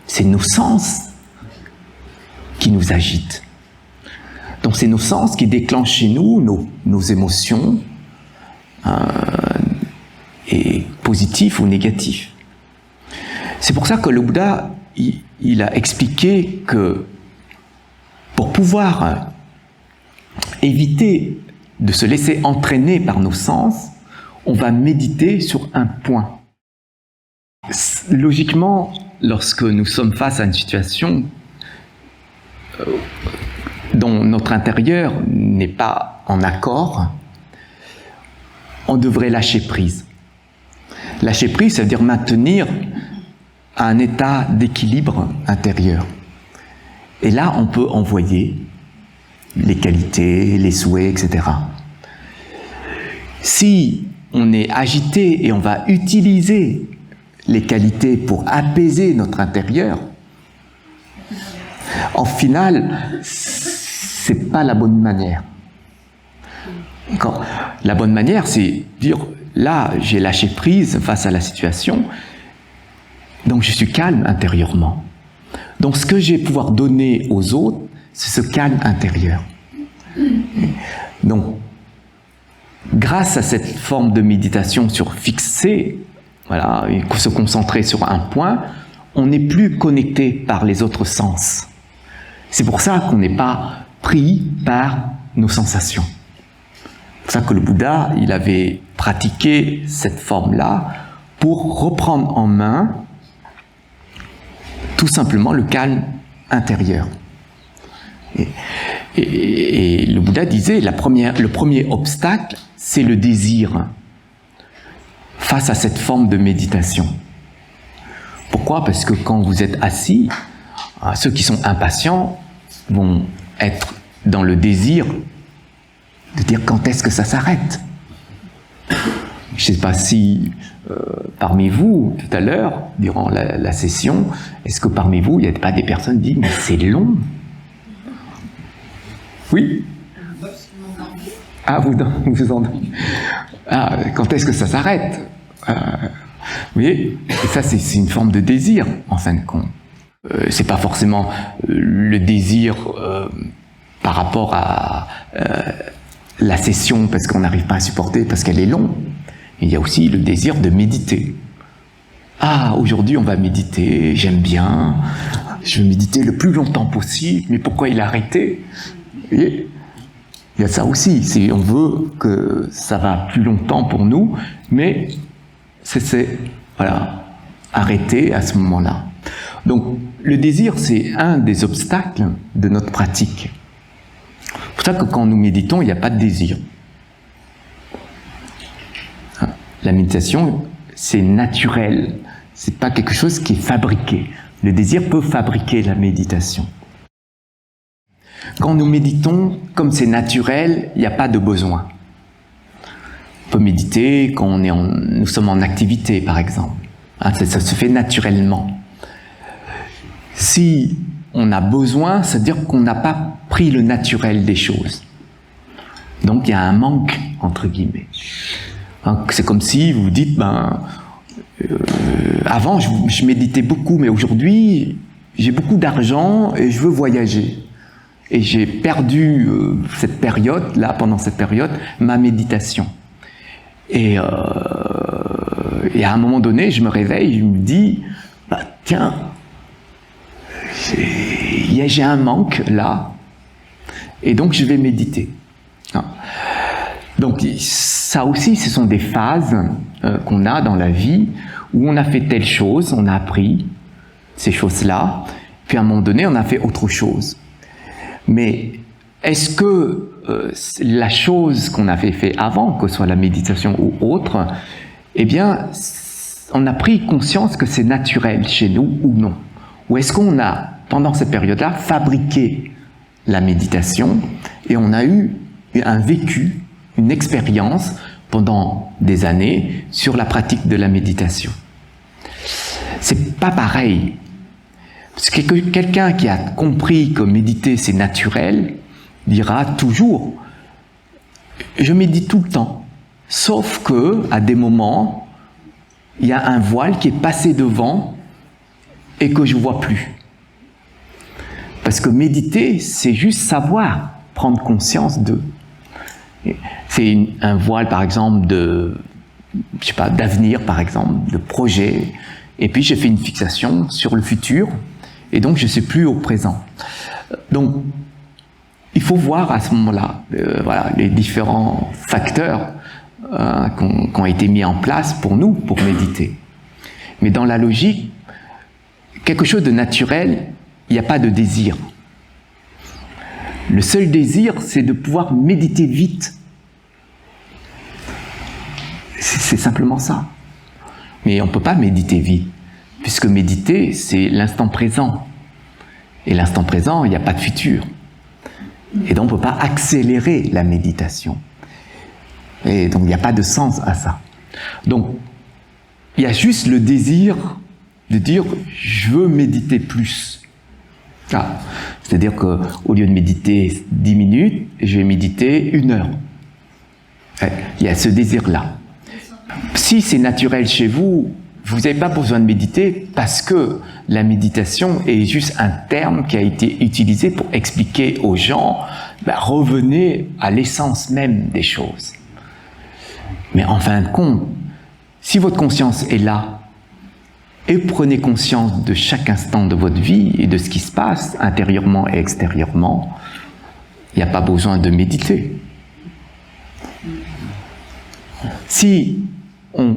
c'est nos sens qui nous agitent. Donc c'est nos sens qui déclenchent chez nous nos émotions, et positifs ou négatifs. C'est pour ça que le Bouddha, il a expliqué que pour pouvoir éviter de se laisser entraîner par nos sens, on va méditer sur un point. Logiquement, lorsque nous sommes face à une situation dont notre intérieur n'est pas en accord, on devrait lâcher prise. Lâcher prise, ça veut dire maintenir un état d'équilibre intérieur. Et là, on peut envoyer les qualités, les souhaits, etc. Si on est agité et on va utiliser les qualités pour apaiser notre intérieur, en final, c'est pas la bonne manière. La bonne manière, c'est dire, là, j'ai lâché prise face à la situation, donc je suis calme intérieurement. Donc ce que je vais pouvoir donner aux autres, c'est ce calme intérieur. Donc, grâce à cette forme de méditation sur fixer, voilà, et se concentrer sur un point, on n'est plus connecté par les autres sens. C'est pour ça qu'on n'est pas pris par nos sensations. C'est pour ça que le Bouddha, il avait pratiqué cette forme-là pour reprendre en main tout simplement le calme intérieur. Et le Bouddha disait, le premier obstacle, c'est le désir. face à cette forme de méditation. Pourquoi? Parce que quand vous êtes assis, ceux qui sont impatients vont être dans le désir de dire quand est-ce que ça s'arrête. Je ne sais pas si parmi vous, tout à l'heure, durant la session, est-ce que parmi vous, il n'y a pas des personnes qui disent « mais c'est long ». Oui? Ah, vous endormez. Ah, quand est-ce que ça s'arrête? Vous voyez? Et ça, c'est une forme de désir, en fin de compte. C'est pas forcément le désir par rapport à la session parce qu'on n'arrive pas à supporter, parce qu'elle est longue. Il y a aussi le désir de méditer. Ah, aujourd'hui on va méditer, j'aime bien, je veux méditer le plus longtemps possible, mais pourquoi il a arrêté? Vous voyez? Il y a ça aussi, on veut que ça va plus longtemps pour nous, mais c'est voilà, arrêter à ce moment-là. Donc, le désir, c'est un des obstacles de notre pratique. C'est pour ça que quand nous méditons, il n'y a pas de désir. La méditation, c'est naturel. C'est pas quelque chose qui est fabriqué. Le désir peut fabriquer la méditation. Quand nous méditons, comme c'est naturel, il n'y a pas de besoin. On peut méditer quand nous sommes en activité, par exemple. Ça se fait naturellement. Si on a besoin, ça veut dire qu'on n'a pas pris le naturel des choses. Donc il y a un manque, entre guillemets. C'est comme si vous dites, avant je méditais beaucoup, mais aujourd'hui j'ai beaucoup d'argent et je veux voyager. Et j'ai perdu cette période, pendant cette période, ma méditation. Et à un moment donné, je me réveille, je me dis, tiens, j'ai un manque là, et donc je vais méditer. Donc ça aussi, ce sont des phases qu'on a dans la vie où on a fait telle chose, on a appris ces choses-là, puis à un moment donné, on a fait autre chose. Mais est-ce que la chose qu'on avait fait avant, que ce soit la méditation ou autre, eh bien, on a pris conscience que c'est naturel chez nous ou non? Ou est-ce qu'on a, pendant cette période-là, fabriqué la méditation et on a eu un vécu, une expérience pendant des années sur la pratique de la méditation? C'est pas pareil. Parce que quelqu'un qui a compris que méditer c'est naturel dira toujours « je médite tout le temps ». Sauf que à des moments, il y a un voile qui est passé devant et que je ne vois plus. Parce que méditer, c'est juste savoir, prendre conscience de. C'est un voile, par exemple, d'avenir, par exemple, de projet. Et puis, j'ai fait une fixation sur le futur. Et donc, je ne suis plus au présent. Donc, il faut voir à ce moment-là les différents facteurs qui ont été mis en place pour nous, pour méditer. Mais dans la logique, quelque chose de naturel, il n'y a pas de désir. Le seul désir, c'est de pouvoir méditer vite. C'est simplement ça. Mais on ne peut pas méditer vite, puisque méditer, c'est l'instant présent. Et l'instant présent, il n'y a pas de futur. Et donc, on ne peut pas accélérer la méditation. Et donc, il n'y a pas de sens à ça. Donc, il y a juste le désir de dire « je veux méditer plus ». C'est-à-dire qu'au lieu de méditer 10 minutes, je vais méditer 1 heure. Il y a ce désir-là. Si c'est naturel chez vous, vous n'avez pas besoin de méditer parce que la méditation est juste un terme qui a été utilisé pour expliquer aux gens revenez à l'essence même des choses. Mais en fin de compte, si votre conscience est là, et prenez conscience de chaque instant de votre vie et de ce qui se passe intérieurement et extérieurement, il n'y a pas besoin de méditer. Si on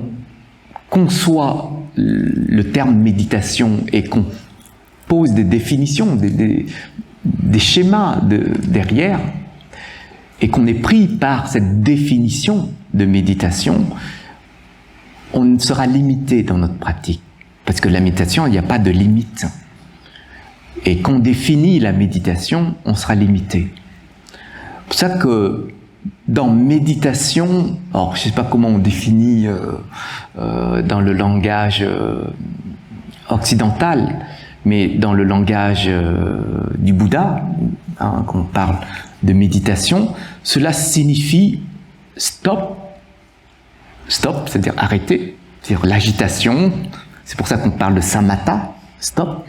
conçoit le terme méditation et qu'on pose des définitions, des schémas derrière, et qu'on est pris par cette définition de méditation, on sera limité dans notre pratique. Parce que la méditation, il n'y a pas de limite. Et quand on définit la méditation, on sera limité. C'est pour ça que dans méditation, alors je ne sais pas comment on définit dans le langage occidental, mais dans le langage du Bouddha, hein, quand on parle de méditation, cela signifie stop, stop, c'est-à-dire arrêter, c'est-à-dire l'agitation, c'est pour ça qu'on parle de samatha, stop,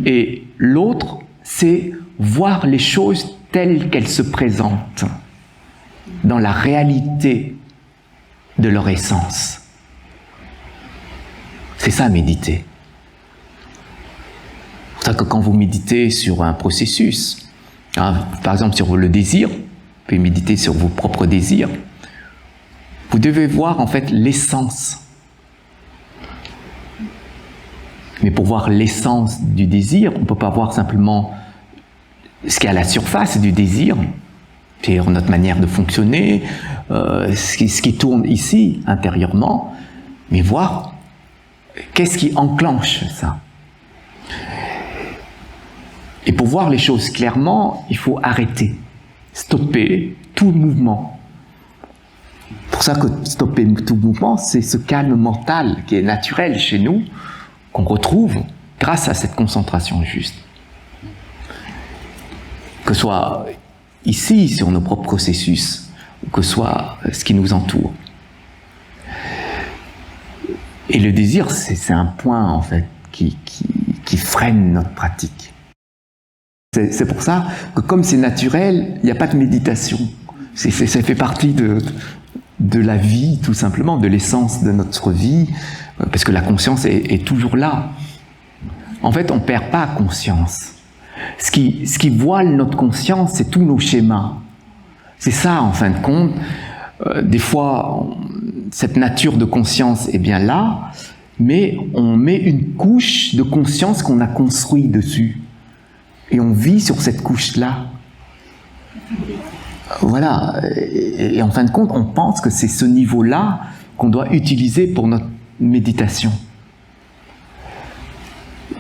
et l'autre, c'est voir les choses telles qu'elles se présentent, dans la réalité de leur essence. C'est ça, méditer. C'est pour ça que quand vous méditez sur un processus, hein, par exemple sur le désir, vous pouvez méditer sur vos propres désirs, vous devez voir en fait l'essence. Mais pour voir l'essence du désir, on ne peut pas voir simplement ce qui est à la surface du désir, c'est-à-dire notre manière de fonctionner, ce qui tourne ici, intérieurement, mais voir qu'est-ce qui enclenche ça. Et pour voir les choses clairement, il faut arrêter, stopper tout mouvement. C'est pour ça que stopper tout mouvement, c'est ce calme mental qui est naturel chez nous, qu'on retrouve grâce à cette concentration juste. Que ce soit ici, sur nos propres processus, ou que ce soit ce qui nous entoure. Et le désir, c'est un point, en fait, qui freine notre pratique. C'est pour ça que comme c'est naturel, il n'y a pas de méditation. Ça fait partie de la vie, tout simplement, de l'essence de notre vie, parce que la conscience est toujours là. En fait, on ne perd pas conscience. Ce qui voile notre conscience, c'est tous nos schémas. C'est ça, en fin de compte. Des fois, cette nature de conscience est bien là, mais on met une couche de conscience qu'on a construite dessus. Et on vit sur cette couche-là. Voilà. Et en fin de compte, on pense que c'est ce niveau-là qu'on doit utiliser pour notre méditation.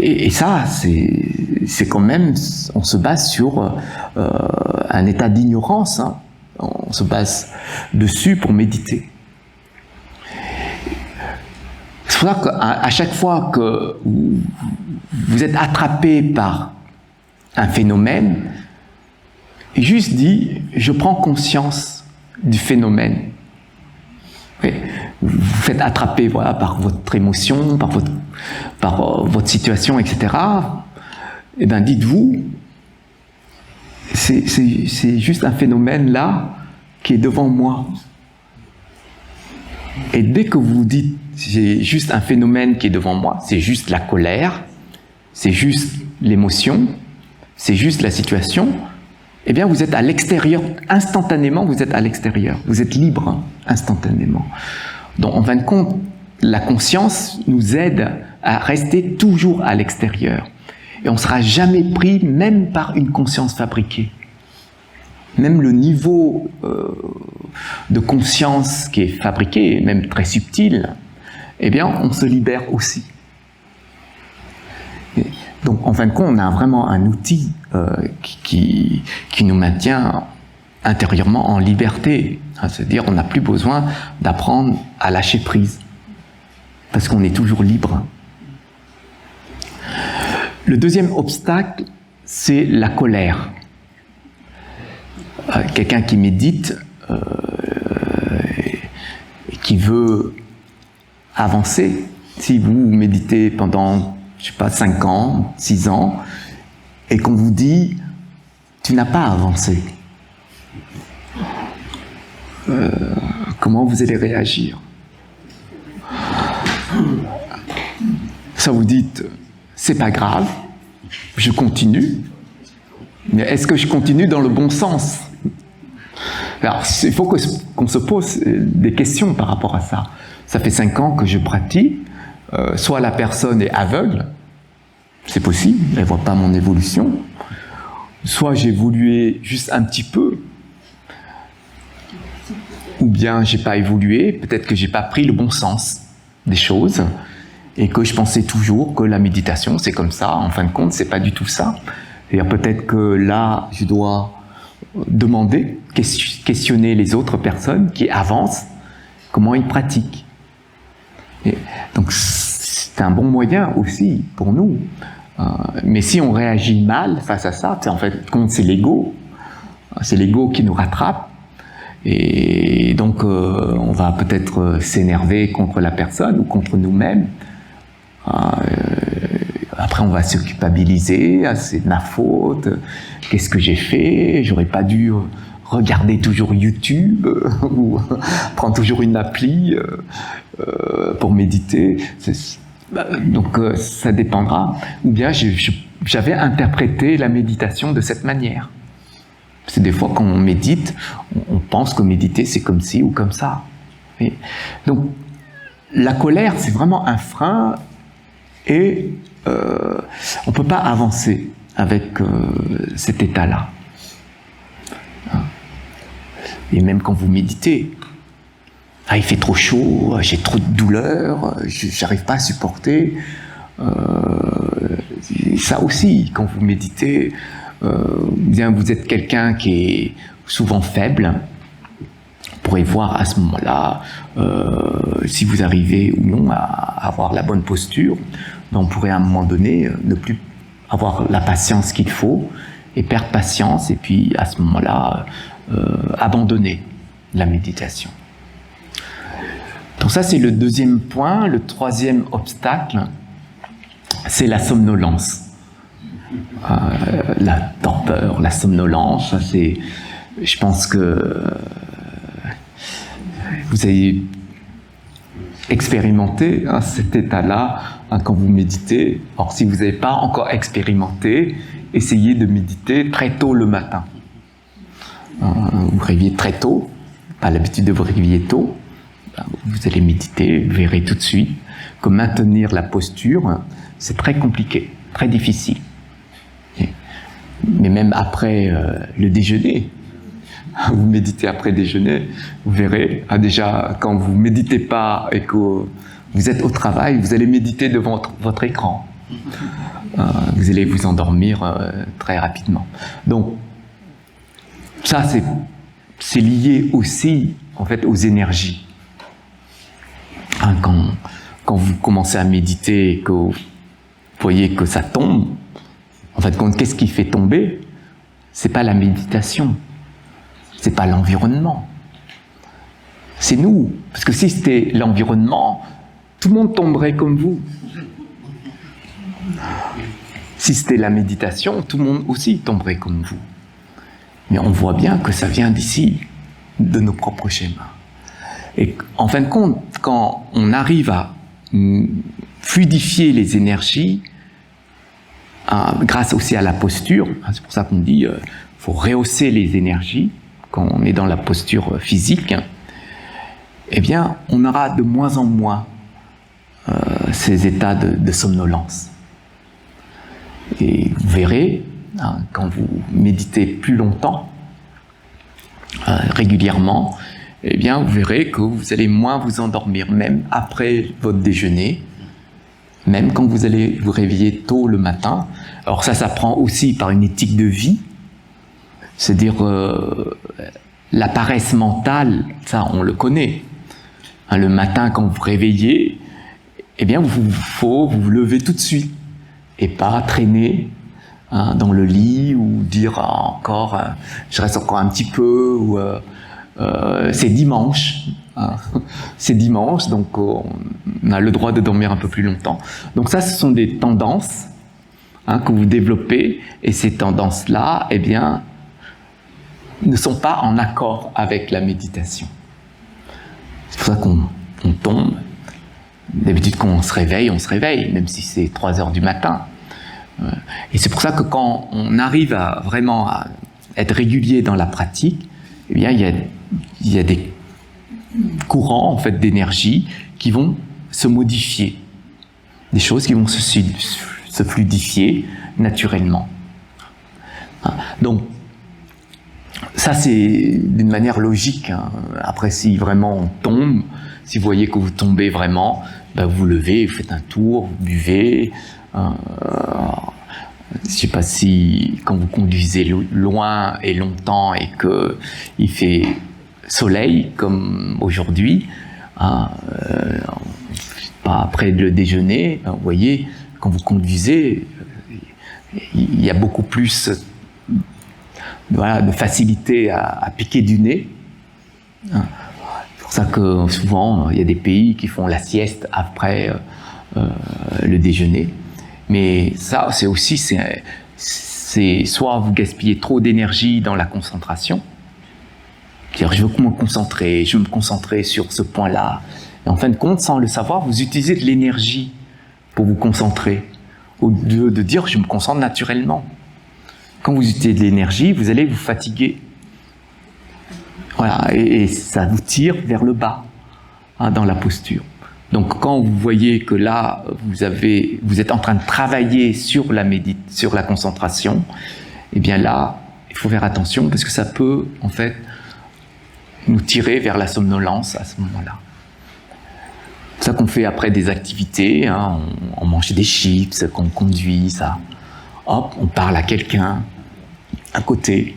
Et ça, c'est quand même, on se base sur un état d'ignorance. Hein. On se base dessus pour méditer. C'est pour ça qu'à chaque fois que vous êtes attrapé par un phénomène, juste dit, je prends conscience du phénomène. Oui. Vous vous faites attraper voilà, par votre émotion, par votre situation, etc. Et bien dites-vous, c'est juste un phénomène là qui est devant moi. Et dès que vous dites, j'ai juste un phénomène qui est devant moi, c'est juste la colère, c'est juste l'émotion, c'est juste la situation, eh bien vous êtes à l'extérieur, instantanément vous êtes à l'extérieur, vous êtes libre hein, instantanément. Donc en fin de compte, la conscience nous aide à rester toujours à l'extérieur. Et on ne sera jamais pris même par une conscience fabriquée. Même le niveau de conscience qui est fabriqué, même très subtil, eh bien on se libère aussi. Donc, en fin de compte, on a vraiment un outil qui nous maintient intérieurement en liberté. C'est-à-dire, on n'a plus besoin d'apprendre à lâcher prise, parce qu'on est toujours libre. Le deuxième obstacle, c'est la colère. Quelqu'un qui médite, qui veut avancer, si vous méditez pendant je sais pas, 5 ans, 6 ans, et qu'on vous dit « tu n'as pas avancé ». Comment vous allez réagir? Ça vous dites « c'est pas grave, je continue ». Mais est-ce que je continue dans le bon sens? Alors, il faut qu'on se pose des questions par rapport à ça. Ça fait 5 ans que je pratique. Soit la personne est aveugle, c'est possible, elle ne voit pas mon évolution, soit j'ai évolué juste un petit peu, ou bien j'ai pas évolué, peut-être que j'ai pas pris le bon sens. des choses et que je pensais toujours que la méditation c'est comme ça. En fin de compte, c'est pas du tout ça. C'est-à-dire peut-être que là, je dois demander, questionner les autres personnes qui avancent, comment ils pratiquent. Et donc c'est un bon moyen aussi pour nous. Mais si on réagit mal face à ça, en fait, c'est l'ego. C'est l'ego qui nous rattrape. Et donc, on va peut-être s'énerver contre la personne ou contre nous-mêmes. Après, on va se culpabiliser. Ah, c'est de ma faute. Qu'est-ce que j'ai fait? J'aurais pas dû regarder toujours YouTube ou prendre toujours une appli pour méditer. Donc, ça dépendra. Ou bien, j'avais interprété la méditation de cette manière. C'est des fois, quand on médite, on pense que méditer, c'est comme ci ou comme ça. Et donc, la colère, c'est vraiment un frein et on ne peut pas avancer avec cet état-là. Et même quand vous méditez, il fait trop chaud, j'ai trop de douleur, j'arrive pas à supporter. Ça aussi, quand vous méditez, bien vous êtes quelqu'un qui est souvent faible. Vous pourrez voir à ce moment-là si vous arrivez ou non à avoir la bonne posture. Donc, on pourrait à un moment donné ne plus avoir la patience qu'il faut et perdre patience et puis à ce moment-là abandonner la méditation. Donc ça, c'est le deuxième point. Le troisième obstacle, c'est la somnolence. La torpeur, la somnolence, ça c'est... Je pense que vous avez expérimenté cet état-là quand vous méditez. Or, si vous n'avez pas encore expérimenté, essayez de méditer très tôt le matin. Vous vous réveillez très tôt, pas l'habitude de vous réveiller tôt. Vous allez méditer, vous verrez tout de suite que maintenir la posture, c'est très compliqué, très difficile. Mais même après le déjeuner, vous méditez après déjeuner, vous verrez, déjà quand vous méditez pas et que vous êtes au travail, vous allez méditer devant votre écran. Vous allez vous endormir très rapidement. Donc, ça c'est lié aussi en fait aux énergies. Quand vous commencez à méditer et que vous voyez que ça tombe, en fait, qu'est-ce qui fait tomber? C'est pas la méditation, c'est pas l'environnement, c'est nous. Parce que si c'était l'environnement, tout le monde tomberait comme vous. Si c'était la méditation, tout le monde aussi tomberait comme vous. Mais on voit bien que ça vient d'ici, de nos propres schémas. Et en fin de compte, quand on arrive à fluidifier les énergies, grâce aussi à la posture, c'est pour ça qu'on dit faut rehausser les énergies quand on est dans la posture physique, eh bien, on aura de moins en moins ces états de somnolence. Et vous verrez, quand vous méditez plus longtemps, régulièrement, eh bien, vous verrez que vous allez moins vous endormir, même après votre déjeuner, même quand vous allez vous réveiller tôt le matin. Alors ça s'apprend aussi par une éthique de vie, c'est-à-dire la paresse mentale, ça on le connaît. Le matin quand vous vous réveillez, eh bien faut vous lever tout de suite et pas traîner dans le lit ou dire encore je reste encore un petit peu ou c'est dimanche. C'est dimanche, donc on a le droit de dormir un peu plus longtemps. Donc ça, ce sont des tendances que vous développez, et ces tendances-là, eh bien, ne sont pas en accord avec la méditation. C'est pour ça qu'on tombe. D'habitude, quand on se réveille, même si c'est 3 heures du matin. Et c'est pour ça que quand on arrive à vraiment à être régulier dans la pratique, eh bien, il y a des courants en fait d'énergie qui vont se modifier, des choses qui vont se fluidifier naturellement. Donc ça c'est d'une manière logique. Après si vraiment on tombe, si vous voyez que vous tombez vraiment, ben vous levez, vous faites un tour, vous buvez. Je ne sais pas si quand vous conduisez loin et longtemps et qu'il fait soleil comme aujourd'hui, après le déjeuner, vous voyez, quand vous conduisez, il y a beaucoup plus de facilité à piquer du nez. C'est pour ça que souvent, il y a des pays qui font la sieste après le déjeuner. Mais ça, c'est aussi, c'est soit vous gaspillez trop d'énergie dans la concentration, c'est-à-dire je veux me concentrer sur ce point-là. Et en fin de compte, sans le savoir, vous utilisez de l'énergie pour vous concentrer, au lieu de dire je me concentre naturellement. Quand vous utilisez de l'énergie, vous allez vous fatiguer. Voilà, et ça vous tire vers le bas dans la posture. Donc quand vous voyez que là, vous êtes en train de travailler sur la concentration, eh bien là, il faut faire attention parce que ça peut en fait nous tirer vers la somnolence à ce moment-là. C'est ça qu'on fait après des activités, on mange des chips, qu'on conduit, ça. Hop, on parle à quelqu'un à côté.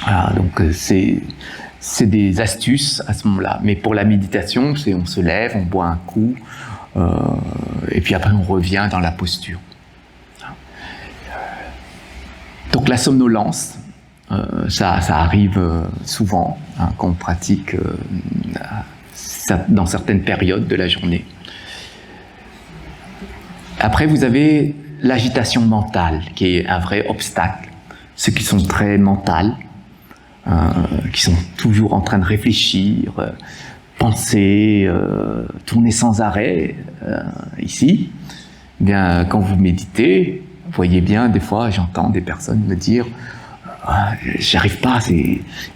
Voilà, donc c'est des astuces à ce moment-là. Mais pour la méditation, c'est on se lève, on boit un coup, et puis après on revient dans la posture. Donc la somnolence, ça arrive souvent quand on pratique dans certaines périodes de la journée. Après, vous avez l'agitation mentale, qui est un vrai obstacle. Ceux qui sont très mentales, qui sont toujours en train de réfléchir, penser, tourner sans arrêt, ici, eh bien, quand vous méditez, vous voyez bien, des fois, j'entends des personnes me dire « j'y arrive pas,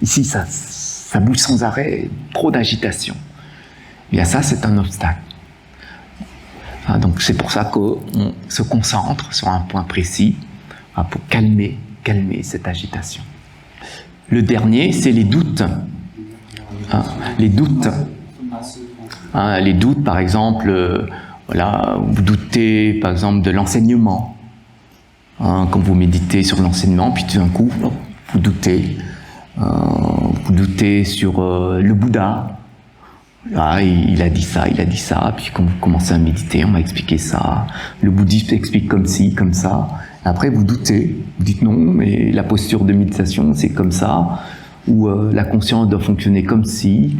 ici, ça bouge sans arrêt, trop d'agitation ». Eh bien, ça, c'est un obstacle. Donc, c'est pour ça qu'on se concentre sur un point précis pour calmer cette agitation. Le dernier, c'est les doutes. Les doutes. Les doutes, par exemple, vous doutez, par exemple, de l'enseignement. Quand vous méditez sur l'enseignement, puis tout d'un coup, vous doutez. Vous doutez sur le Bouddha. Il a dit ça, puis quand vous commencez à méditer, on m'a expliqué ça. Le bouddhisme explique comme ci, comme ça. Après, vous doutez, vous dites non, mais la posture de méditation, c'est comme ça, ou la conscience doit fonctionner comme ci,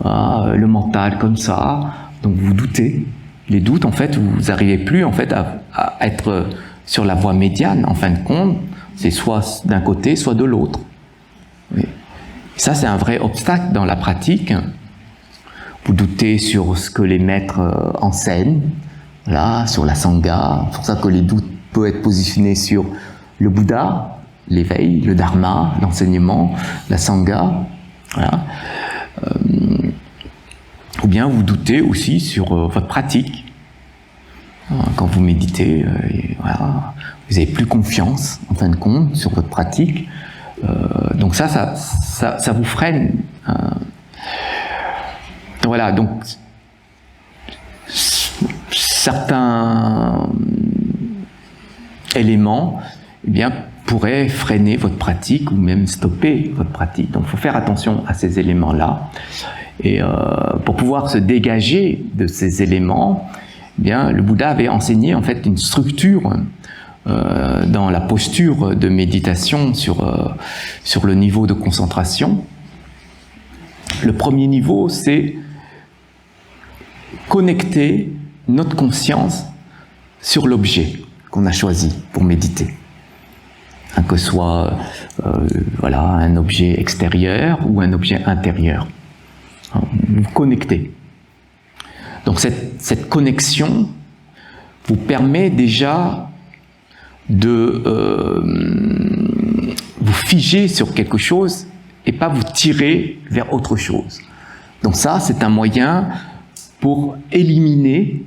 le mental comme ça. Donc vous doutez. Les doutes, en fait, vous n'arrivez plus en fait à être sur la voie médiane. En fin de compte, c'est soit d'un côté, soit de l'autre. Oui. Ça, c'est un vrai obstacle dans la pratique. Vous doutez sur ce que les maîtres enseignent, sur la Sangha. C'est pour ça que les doutes peuvent être positionnés sur le Bouddha, l'éveil, le Dharma, l'enseignement, la Sangha. Voilà. Ou bien vous doutez aussi sur votre pratique. Quand vous méditez, vous n'avez plus confiance, en fin de compte, sur votre pratique. Donc ça vous freine. Voilà, donc certains éléments pourraient freiner votre pratique ou même stopper votre pratique. Donc il faut faire attention à ces éléments-là. Et pour pouvoir se dégager de ces éléments, le Bouddha avait enseigné en fait une structure dans la posture de méditation sur le niveau de concentration. Le premier niveau, c'est connecter notre conscience sur l'objet qu'on a choisi pour méditer. Que ce soit un objet extérieur ou un objet intérieur. Vous connectez. Donc cette connexion vous permet déjà de vous figer sur quelque chose et pas vous tirer vers autre chose. Donc ça, c'est un moyen pour éliminer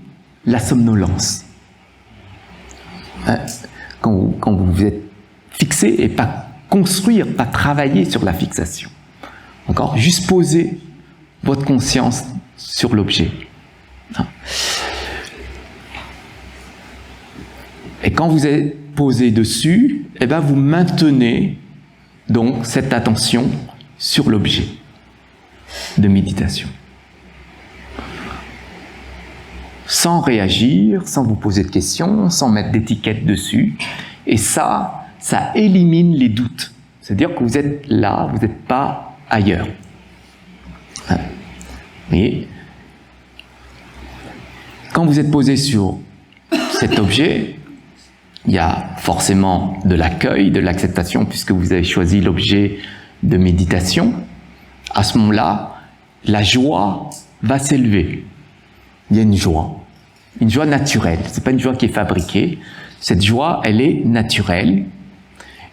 la somnolence. Quand vous êtes fixé et pas construire, pas travailler sur la fixation. Encore, juste poser votre conscience sur l'objet. Et quand vous êtes posé dessus, eh ben vous maintenez donc cette attention sur l'objet de méditation. Sans réagir, sans vous poser de questions, sans mettre d'étiquette dessus. Et ça élimine les doutes. C'est-à-dire que vous êtes là, vous n'êtes pas ailleurs. Vous voyez ? Quand vous êtes posé sur cet objet, il y a forcément de l'accueil, de l'acceptation, puisque vous avez choisi l'objet de méditation. À ce moment-là, la joie va s'élever. Il y a une joie naturelle. C'est pas une joie qui est fabriquée. Cette joie, elle est naturelle.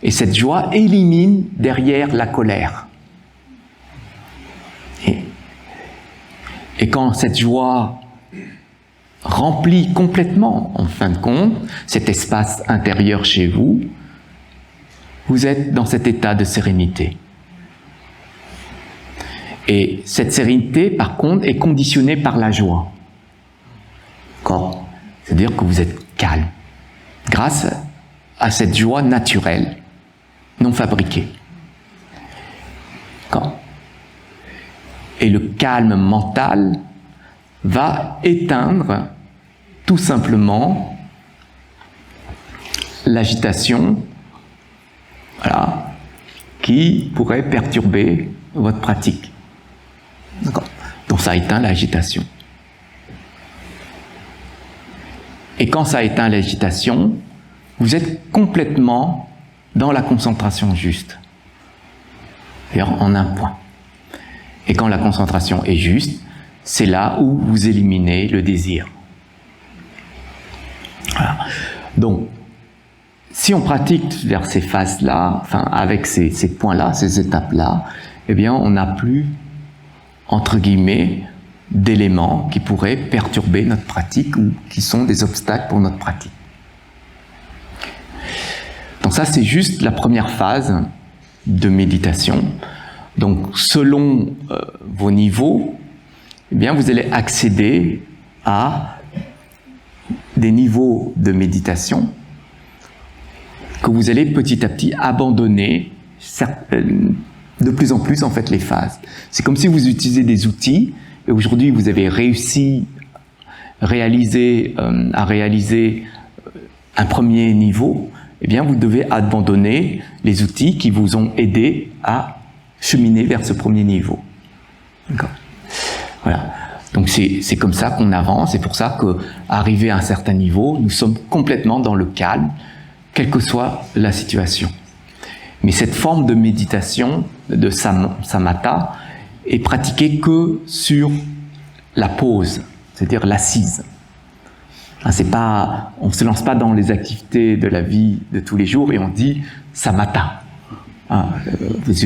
Et cette joie élimine derrière la colère. Et quand cette joie remplit complètement, en fin de compte, cet espace intérieur chez vous, vous êtes dans cet état de sérénité. Et cette sérénité, par contre, est conditionnée par la joie. D'accord ? C'est-à-dire que vous êtes calme, grâce à cette joie naturelle, non fabriquée. D'accord ? Et le calme mental va éteindre tout simplement l'agitation, voilà, qui pourrait perturber votre pratique. D'accord ? Donc ça éteint l'agitation. Et quand ça éteint l'agitation, vous êtes complètement dans la concentration juste. C'est-à-dire en un point. Et quand la concentration est juste, c'est là où vous éliminez le désir. Voilà. Donc, si on pratique vers ces phases-là, enfin avec ces points-là, ces étapes-là, eh bien on n'a plus, entre guillemets, d'éléments qui pourraient perturber notre pratique ou qui sont des obstacles pour notre pratique. Donc ça, c'est juste la première phase de méditation. Donc, selon vos niveaux, eh bien, vous allez accéder à des niveaux de méditation que vous allez petit à petit abandonner de plus en plus, en fait, les phases. C'est comme si vous utilisez des outils et aujourd'hui, vous avez réussi à réaliser un premier niveau. Eh bien, vous devez abandonner les outils qui vous ont aidé à cheminer vers ce premier niveau. D'accord ? Voilà. Donc c'est comme ça qu'on avance, c'est pour ça qu'arrivé à un certain niveau, nous sommes complètement dans le calme, quelle que soit la situation. Mais cette forme de méditation, de samatha, est pratiquée que sur la pause, c'est-à-dire l'assise. C'est pas, on ne se lance pas dans les activités de la vie de tous les jours et on dit samatha. Vous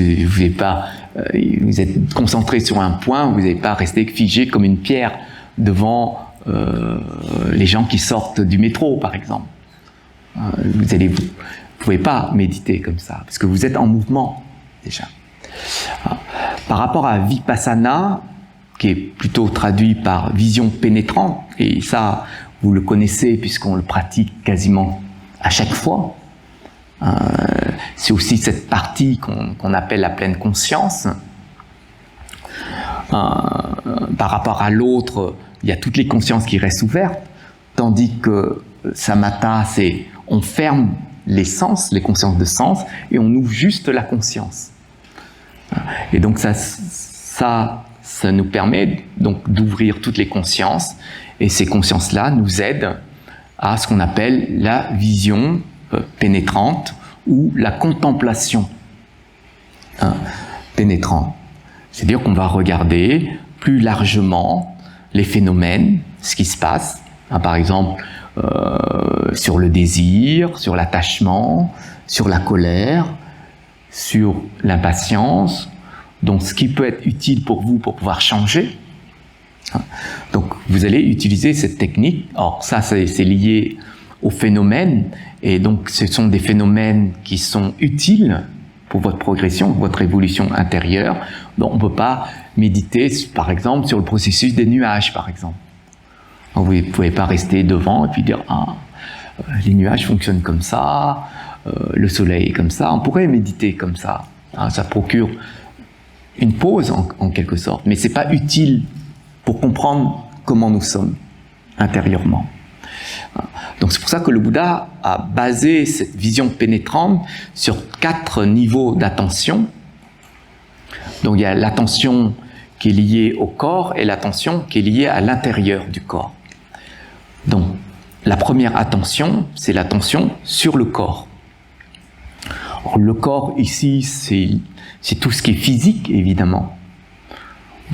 êtes concentré sur un point, vous n'allez pas rester figé comme une pierre devant les gens qui sortent du métro, par exemple. Vous ne pouvez pas méditer comme ça, parce que vous êtes en mouvement déjà. Par rapport à Vipassana, qui est plutôt traduit par vision pénétrante, et ça, vous le connaissez puisqu'on le pratique quasiment à chaque fois. C'est aussi cette partie qu'on appelle la pleine conscience. Par rapport à l'autre, il y a toutes les consciences qui restent ouvertes, tandis que samatha, c'est on ferme les sens, les consciences de sens, et on ouvre juste la conscience. Et donc ça nous permet donc d'ouvrir toutes les consciences, et ces consciences-là nous aident à ce qu'on appelle la vision pénétrante ou la contemplation pénétrante. C'est-à-dire qu'on va regarder plus largement les phénomènes, ce qui se passe, par exemple sur le désir, sur l'attachement, sur la colère, sur l'impatience, donc ce qui peut être utile pour vous pour pouvoir changer. Donc vous allez utiliser cette technique. Or ça c'est lié aux phénomènes, et donc ce sont des phénomènes qui sont utiles pour votre progression, votre évolution intérieure. Donc on ne peut pas méditer par exemple sur le processus des nuages par exemple. Vous ne pouvez pas rester devant et puis dire les nuages fonctionnent comme ça, le soleil est comme ça. On pourrait méditer comme ça. Ça procure une pause en quelque sorte, mais ce n'est pas utile pour comprendre comment nous sommes intérieurement. Donc c'est pour ça que le Bouddha a basé cette vision pénétrante sur 4 niveaux d'attention. Donc il y a l'attention qui est liée au corps et l'attention qui est liée à l'intérieur du corps. Donc la première attention, c'est l'attention sur le corps. Alors, le corps ici, c'est tout ce qui est physique, évidemment.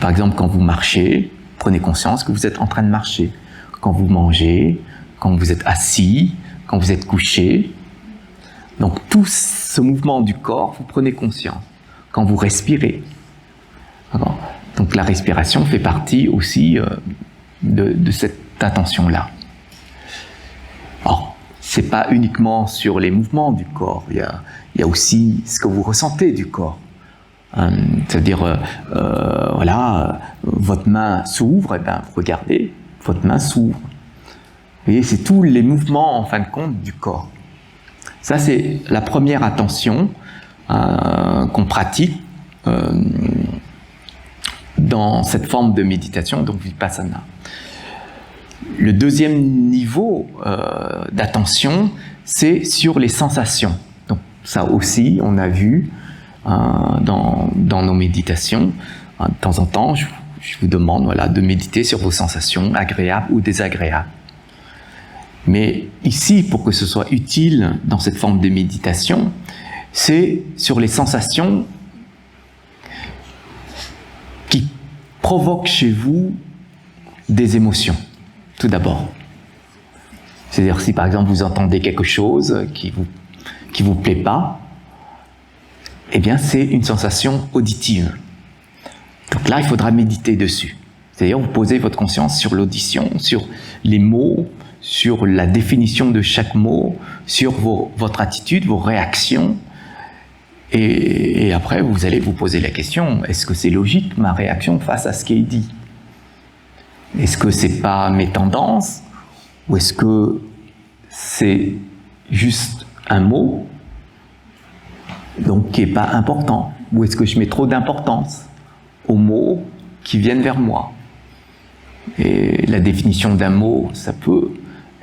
Par exemple, quand vous marchez, prenez conscience que vous êtes en train de marcher. Quand vous mangez, quand vous êtes assis, quand vous êtes couché. Donc tout ce mouvement du corps, vous prenez conscience. Quand vous respirez. D'accord ? Donc la respiration fait partie aussi de cette attention-là. Alors, ce n'est pas uniquement sur les mouvements du corps, il y a aussi ce que vous ressentez du corps. C'est-à-dire, votre main s'ouvre, et bien regardez, votre main s'ouvre. Vous voyez, c'est tous les mouvements, en fin de compte, du corps. Ça, c'est la première attention qu'on pratique dans cette forme de méditation, donc Vipassana. Le deuxième niveau d'attention, c'est sur les sensations. Donc ça aussi, on a vu dans nos méditations. De temps en temps, je vous demande de méditer sur vos sensations agréables ou désagréables. Mais ici, pour que ce soit utile dans cette forme de méditation, c'est sur les sensations qui provoquent chez vous des émotions, tout d'abord. C'est-à-dire si par exemple vous entendez quelque chose qui vous plaît pas, eh bien c'est une sensation auditive. Donc là, il faudra méditer dessus. C'est-à-dire vous posez votre conscience sur l'audition, sur les mots, sur la définition de chaque mot, sur votre attitude, vos réactions. Et après, vous allez vous poser la question, est-ce que c'est logique ma réaction face à ce qui est dit ? Est-ce que c'est pas mes tendances ? Ou est-ce que c'est juste un mot, donc qui n'est pas important ? Ou est-ce que je mets trop d'importance aux mots qui viennent vers moi ? Et la définition d'un mot, ça peut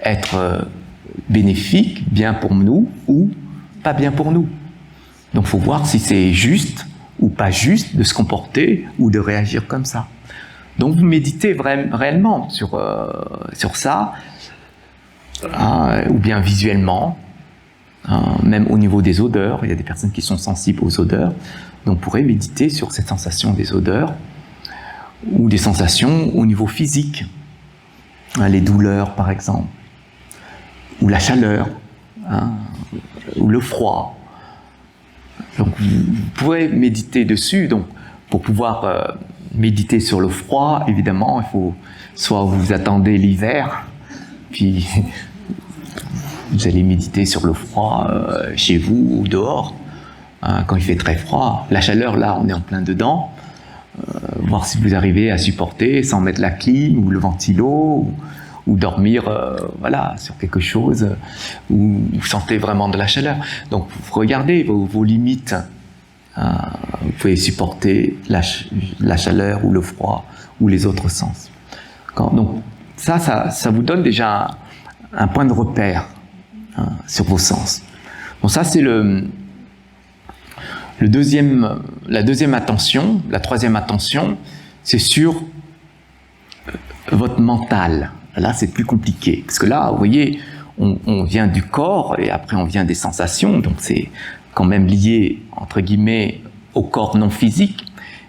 être bénéfique, bien pour nous, ou pas bien pour nous. Donc il faut voir si c'est juste ou pas juste de se comporter ou de réagir comme ça. Donc vous méditez réellement sur ça, ou bien visuellement, même au niveau des odeurs. Il y a des personnes qui sont sensibles aux odeurs, donc vous pourrez méditer sur cette sensation des odeurs, ou des sensations au niveau physique, les douleurs par exemple, ou la chaleur, ou le froid. Donc vous pouvez méditer dessus. Donc pour pouvoir méditer sur le froid, évidemment, il faut soit vous attendez l'hiver, puis vous allez méditer sur le froid chez vous ou dehors, quand il fait très froid. La chaleur, là, on est en plein dedans. Voir si vous arrivez à supporter sans mettre la clim ou le ventilo, ou dormir sur quelque chose où vous sentez vraiment de la chaleur. Donc regardez vos limites. Vous pouvez supporter la chaleur ou le froid ou les autres sens. Donc ça vous donne déjà un point de repère sur vos sens. Donc ça c'est la deuxième attention. La troisième attention, c'est sur votre mental. Là, c'est plus compliqué. Parce que là, vous voyez, on vient du corps et après on vient des sensations. Donc c'est quand même lié, entre guillemets, au corps non physique.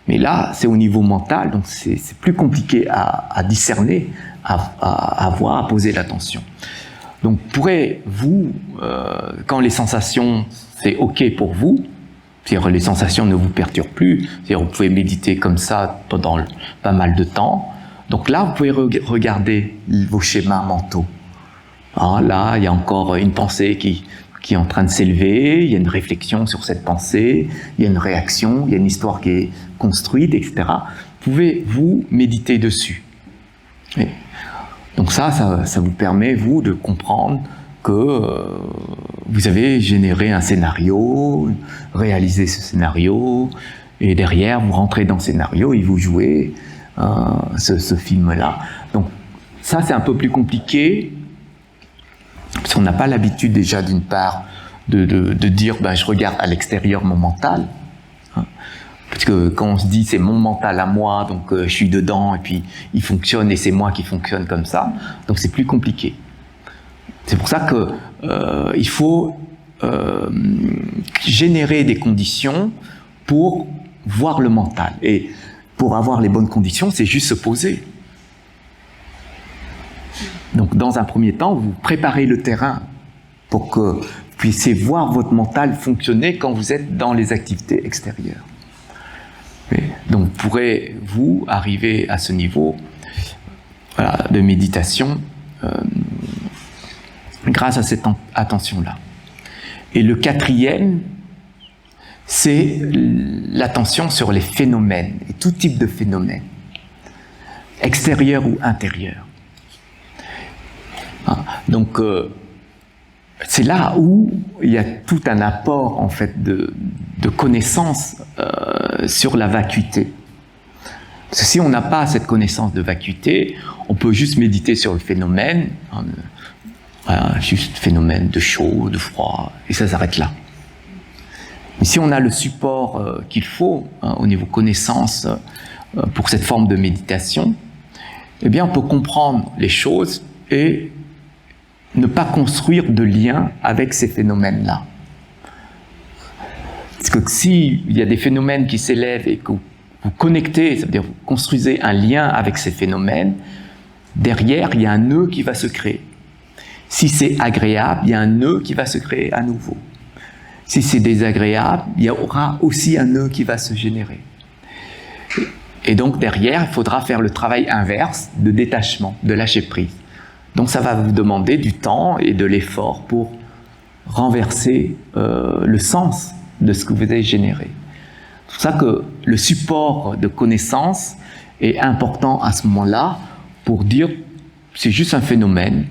Mais là, c'est au niveau mental. Donc c'est plus compliqué à discerner, à voir, à poser l'attention. Donc pourrez-vous, quand les sensations, c'est OK pour vous, c'est-à-dire les sensations ne vous perturbent plus, c'est-à-dire vous pouvez méditer comme ça pendant pas mal de temps. Donc là, vous pouvez regarder vos schémas mentaux. Là, il y a encore une pensée qui est en train de s'élever, il y a une réflexion sur cette pensée, il y a une réaction, il y a une histoire qui est construite, etc. Pouvez-vous méditer dessus ? Donc ça vous permet, vous, de comprendre que vous avez généré un scénario, réalisé ce scénario, et derrière, vous rentrez dans le scénario et vous jouez ce film-là. Donc ça, c'est un peu plus compliqué, parce qu'on n'a pas l'habitude déjà, d'une part, de dire je regarde à l'extérieur mon mental, hein, parce que quand on se dit c'est mon mental à moi, donc je suis dedans et puis il fonctionne et c'est moi qui fonctionne comme ça, donc c'est plus compliqué. C'est pour ça que il faut générer des conditions pour voir le mental. Et pour avoir les bonnes conditions, c'est juste se poser. Donc dans un premier temps, vous préparez le terrain pour que vous puissiez voir votre mental fonctionner quand vous êtes dans les activités extérieures. Et donc pourrez-vous arriver à ce niveau de méditation grâce à cette attention-là. Et le quatrième, c'est l'attention sur les phénomènes, et tout type de phénomènes, extérieurs ou intérieurs. Donc, c'est là où il y a tout un apport, en fait, de connaissances sur la vacuité. Parce que si on n'a pas cette connaissance de vacuité, on peut juste méditer sur le phénomène, juste phénomène de chaud, de froid, et ça s'arrête là. Mais si on a le support qu'il faut au niveau connaissance pour cette forme de méditation, eh bien on peut comprendre les choses et ne pas construire de lien avec ces phénomènes-là. Parce que s'il y a des phénomènes qui s'élèvent et que vous connectez, ça veut dire vous construisez un lien avec ces phénomènes, derrière il y a un nœud qui va se créer. Si c'est agréable, il y a un nœud qui va se créer à nouveau. Si c'est désagréable, il y aura aussi un nœud qui va se générer. Et donc derrière, il faudra faire le travail inverse de détachement, de lâcher prise. Donc ça va vous demander du temps et de l'effort pour renverser le sens de ce que vous avez généré. C'est pour ça que le support de connaissance est important à ce moment-là pour dire c'est juste un phénomène.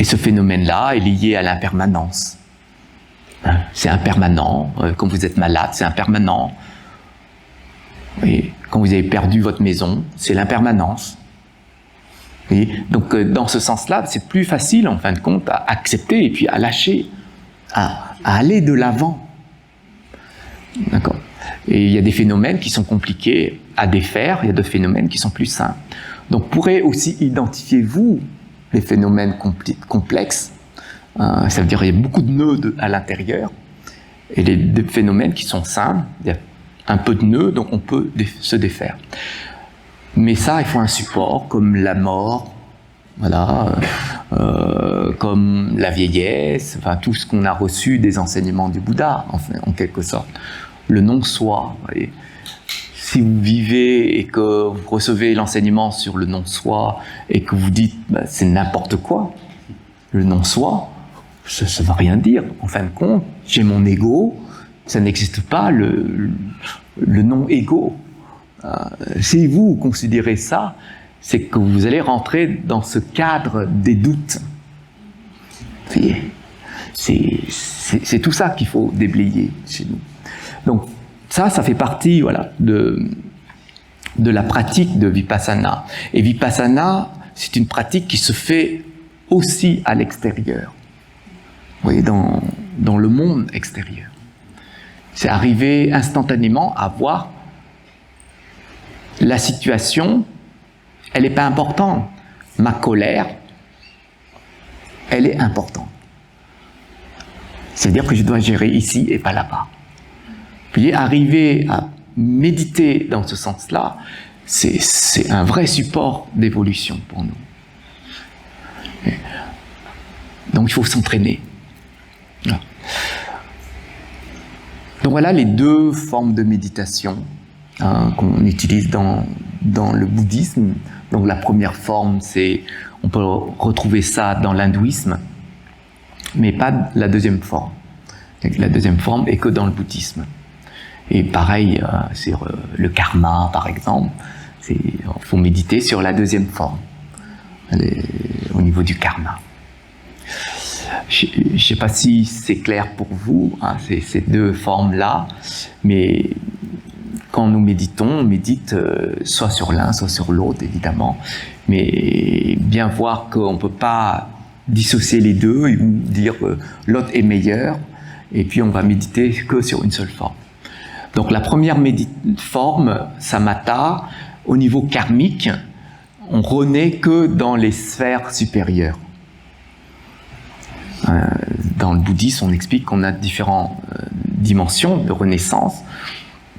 Et ce phénomène-là est lié à l'impermanence. C'est impermanent. Quand vous êtes malade, c'est impermanent. Et quand vous avez perdu votre maison, c'est l'impermanence. Et donc, dans ce sens-là, c'est plus facile, en fin de compte, à accepter et puis à lâcher, à aller de l'avant. D'accord. Et il y a des phénomènes qui sont compliqués à défaire, il y a d'autres phénomènes qui sont plus simples. Donc, vous pourrez aussi identifier, vous, les phénomènes complexes. Ça veut dire qu'il y a beaucoup de nœuds à l'intérieur, et des phénomènes qui sont simples, il y a un peu de nœuds, donc on peut se défaire. Mais ça, il faut un support, comme la mort, comme la vieillesse, enfin tout ce qu'on a reçu des enseignements du Bouddha, en quelque sorte. Le non-soi. Et si vous vivez et que vous recevez l'enseignement sur le non-soi, et que vous dites c'est n'importe quoi, le non-soi, ça ne veut rien dire. En fin de compte, j'ai mon ego, ça n'existe pas, le non-ego. Si vous considérez ça, c'est que vous allez rentrer dans ce cadre des doutes. C'est tout ça qu'il faut déblayer chez nous. Donc ça fait partie de la pratique de Vipassana. Et Vipassana, c'est une pratique qui se fait aussi à l'extérieur. Vous voyez, dans le monde extérieur. C'est arriver instantanément à voir la situation, elle n'est pas importante. Ma colère, elle est importante. C'est-à-dire que je dois gérer ici et pas là-bas. Puis arriver à méditer dans ce sens-là, c'est un vrai support d'évolution pour nous. Donc il faut s'entraîner. Donc voilà les deux formes de méditation qu'on utilise dans le bouddhisme. Donc la première forme, on peut retrouver ça dans l'hindouisme, mais pas la deuxième forme. La deuxième forme est que dans le bouddhisme. Et pareil, sur le karma, par exemple, il faut méditer sur la deuxième forme. au niveau du karma. Je ne sais pas si c'est clair pour vous, hein, ces deux formes-là, mais quand nous méditons, on médite soit sur l'un, soit sur l'autre, évidemment, mais bien voir qu'on ne peut pas dissocier les deux et dire l'autre est meilleur, et puis on va méditer que sur une seule forme. Donc la première forme, samatha, au niveau karmique, on renaît que dans les sphères supérieures. Dans le bouddhisme, on explique qu'on a différentes dimensions de renaissance.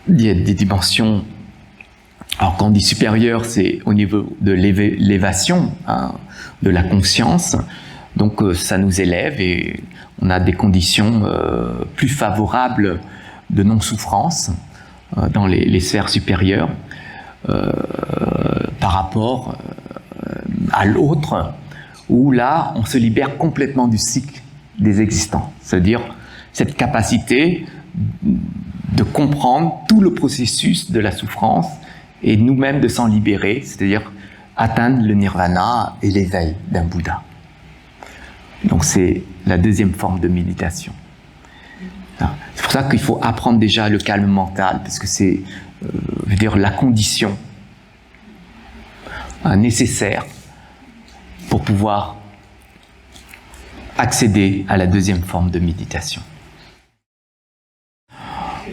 Il y a des dimensions, alors quand on dit supérieure, c'est au niveau de l'élévation, hein, de la conscience. Donc ça nous élève et on a des conditions plus favorables de non-souffrance dans les sphères supérieures par rapport à l'autre, où là, on se libère complètement du cycle des existants. C'est-à-dire cette capacité de comprendre tout le processus de la souffrance et nous-mêmes de s'en libérer, c'est-à-dire atteindre le nirvana et l'éveil d'un Bouddha. Donc c'est la deuxième forme de méditation. C'est pour ça qu'il faut apprendre déjà le calme mental, parce que c'est je veux dire, la condition nécessaire pour pouvoir accéder à la deuxième forme de méditation.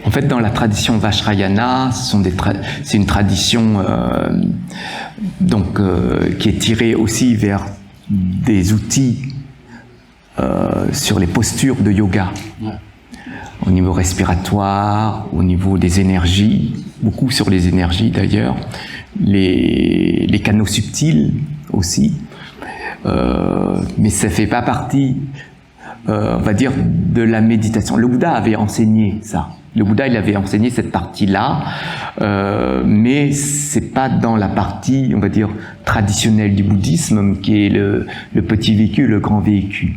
En fait, dans la tradition Vajrayana, c'est une tradition qui est tirée aussi vers des outils sur les postures de yoga, au niveau respiratoire, au niveau des énergies, beaucoup sur les énergies d'ailleurs, les canaux subtils aussi, mais ça ne fait pas partie, on va dire, de la méditation. Le Bouddha avait enseigné ça. Le Bouddha, il avait enseigné cette partie-là, mais c'est pas dans la partie, on va dire, traditionnelle du bouddhisme, qui est le petit véhicule, le grand véhicule.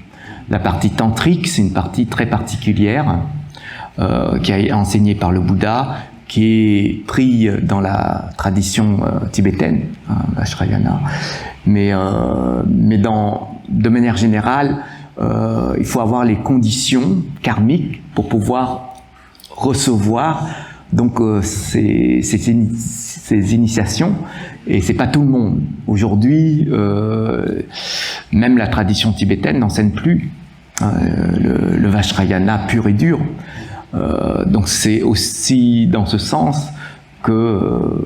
La partie tantrique, c'est une partie très particulière, qui est enseignée par le Bouddha, qui est pris dans la tradition tibétaine, Vajrayana, mais de manière générale, il faut avoir les conditions karmiques pour pouvoir recevoir donc ces initiations, et c'est pas tout le monde. Aujourd'hui, même la tradition tibétaine n'enseigne plus le Vajrayana pur et dur. Donc c'est aussi dans ce sens que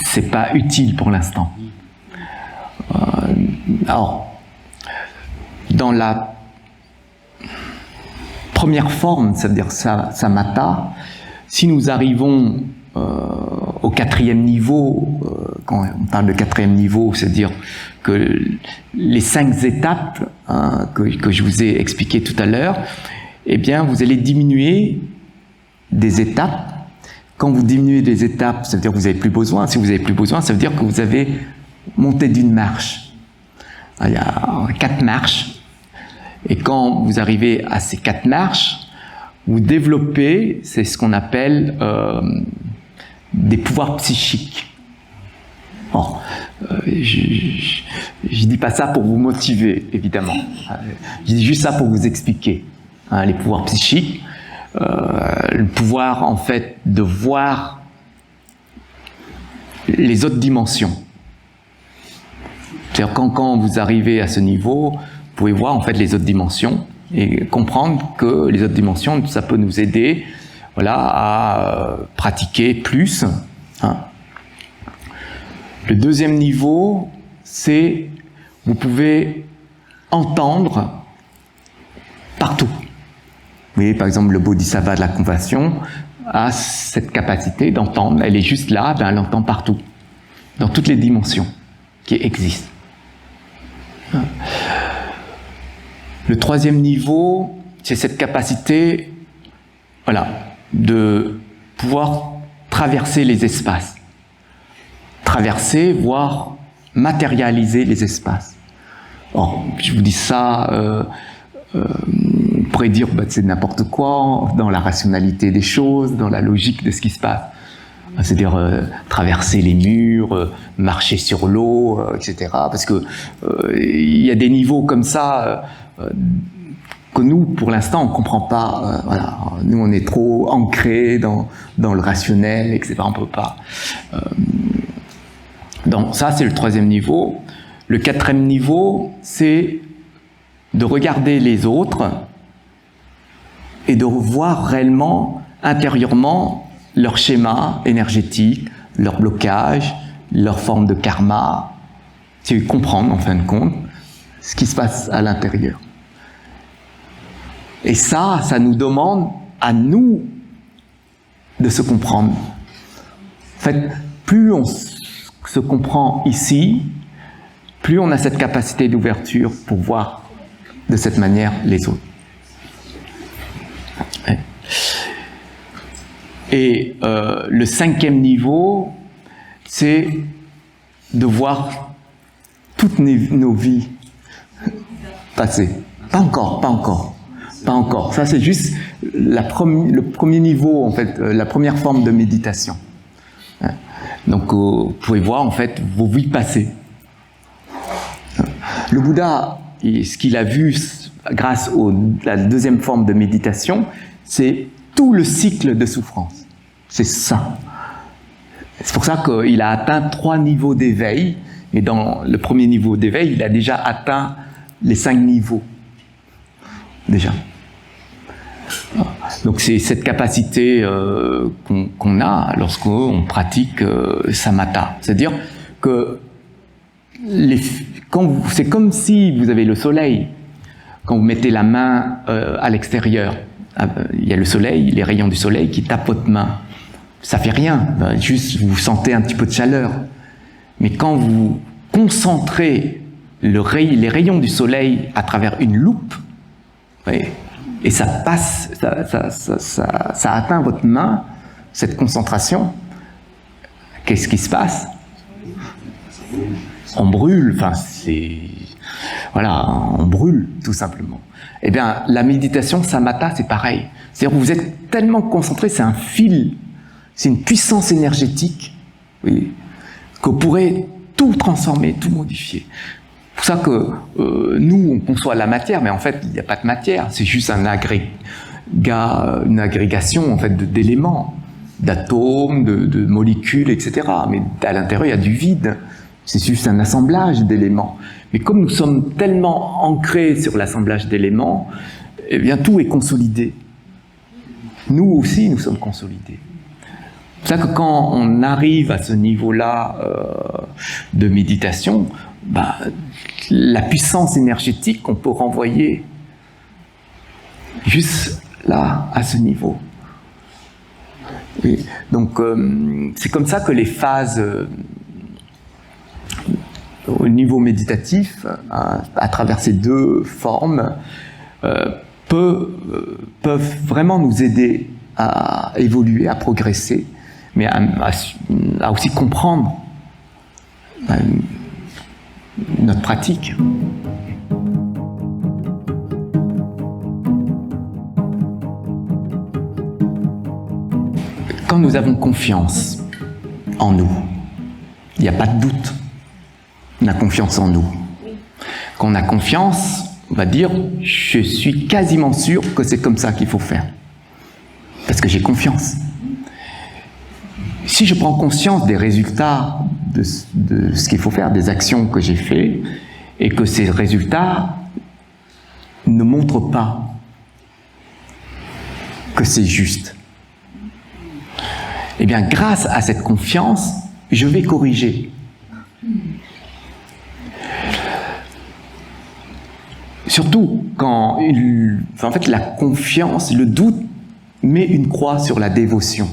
c'est pas utile pour l'instant. Alors, dans la première forme, c'est-à-dire samatha, si nous arrivons au quatrième niveau, quand on parle de quatrième niveau, c'est-à-dire que les 5 étapes que je vous ai expliquées tout à l'heure, eh bien, vous allez diminuer des étapes. Quand vous diminuez des étapes, ça veut dire que vous n'avez plus besoin. Si vous n'avez plus besoin, ça veut dire que vous avez monté d'une marche. Il y a 4 marches. Et quand vous arrivez à ces 4 marches, vous développez, c'est ce qu'on appelle des pouvoirs psychiques. Bon, je dis pas ça pour vous motiver, évidemment. Je dis juste ça pour vous expliquer. Les pouvoirs psychiques, le pouvoir en fait de voir les autres dimensions. C'est-à-dire quand vous arrivez à ce niveau, vous pouvez voir en fait les autres dimensions et comprendre que les autres dimensions, ça peut nous aider, voilà, à pratiquer plus. Le deuxième niveau, c'est vous pouvez entendre partout. Vous voyez, par exemple, le Bodhisattva de la compassion a cette capacité d'entendre. Elle est juste là, ben elle entend partout, dans toutes les dimensions qui existent. Le troisième niveau, c'est cette capacité, voilà, de pouvoir traverser les espaces. Traverser, voire matérialiser les espaces. Or, je vous dis ça, on pourrait dire bah, c'est n'importe quoi, dans la rationalité des choses, dans la logique de ce qui se passe. c'est-à-dire traverser les murs, marcher sur l'eau, etc. Parce que il y a des niveaux comme ça que nous, pour l'instant, on ne comprend pas. Voilà. Nous, on est trop ancrés dans le rationnel, etc. On ne peut pas. Donc ça, c'est le 3e niveau. Le 4e niveau, c'est de regarder les autres et de voir réellement, intérieurement, leur schéma énergétique, leur blocage, leur forme de karma. C'est comprendre, en fin de compte, ce qui se passe à l'intérieur. Et ça nous demande à nous de se comprendre. En fait, plus on se comprend ici, plus on a cette capacité d'ouverture pour voir de cette manière les autres. Et le 5e niveau, c'est de voir toutes nos vies passer. Pas encore. Ça, c'est juste le premier niveau, en fait, la première forme de méditation. Donc, vous pouvez voir, en fait, vos vies passer. Le Bouddha, ce qu'il a vu grâce à la 2e forme de méditation, c'est tout le cycle de souffrance. C'est ça. C'est pour ça qu'il a atteint 3 niveaux d'éveil, et dans le premier niveau d'éveil, il a déjà atteint les 5 niveaux. Déjà. Donc c'est cette capacité qu'on a lorsqu'on pratique samatha. C'est-à-dire que c'est comme si vous avez le soleil. Quand vous mettez la main à l'extérieur, il y a le soleil, les rayons du soleil qui tapent votre main. Ça fait rien, juste vous sentez un petit peu de chaleur. Mais quand vous concentrez les rayons du soleil à travers une loupe, et ça passe, ça atteint votre main, cette concentration, qu'est-ce qui se passe? On brûle, on brûle tout simplement. Eh bien, la méditation samatha, c'est pareil. C'est-à-dire que vous êtes tellement concentré, c'est un fil, c'est une puissance énergétique, oui, que vous pourrez tout transformer, tout modifier. C'est pour ça que nous, on conçoit la matière, mais en fait, il n'y a pas de matière, c'est juste une agrégation en fait, d'éléments, d'atomes, de molécules, etc. Mais à l'intérieur, il y a du vide. C'est juste un assemblage d'éléments. Mais comme nous sommes tellement ancrés sur l'assemblage d'éléments, eh bien, tout est consolidé. Nous aussi, nous sommes consolidés. C'est pour ça que quand on arrive à ce niveau-là de méditation, la puissance énergétique qu'on peut renvoyer juste là, à ce niveau. Et donc, c'est comme ça que les phases au niveau méditatif, à travers ces 2 formes, peuvent vraiment nous aider à évoluer, à progresser, mais à aussi comprendre notre pratique. Quand nous avons confiance en nous, il n'y a pas de doute. On a confiance en nous. Quand on a confiance, on va dire « je suis quasiment sûr que c'est comme ça qu'il faut faire ». Parce que j'ai confiance. Si je prends conscience des résultats de ce qu'il faut faire, des actions que j'ai faites, et que ces résultats ne montrent pas que c'est juste, eh bien, grâce à cette confiance, je vais corriger. Surtout quand, en fait, la confiance, le doute met une croix sur la dévotion.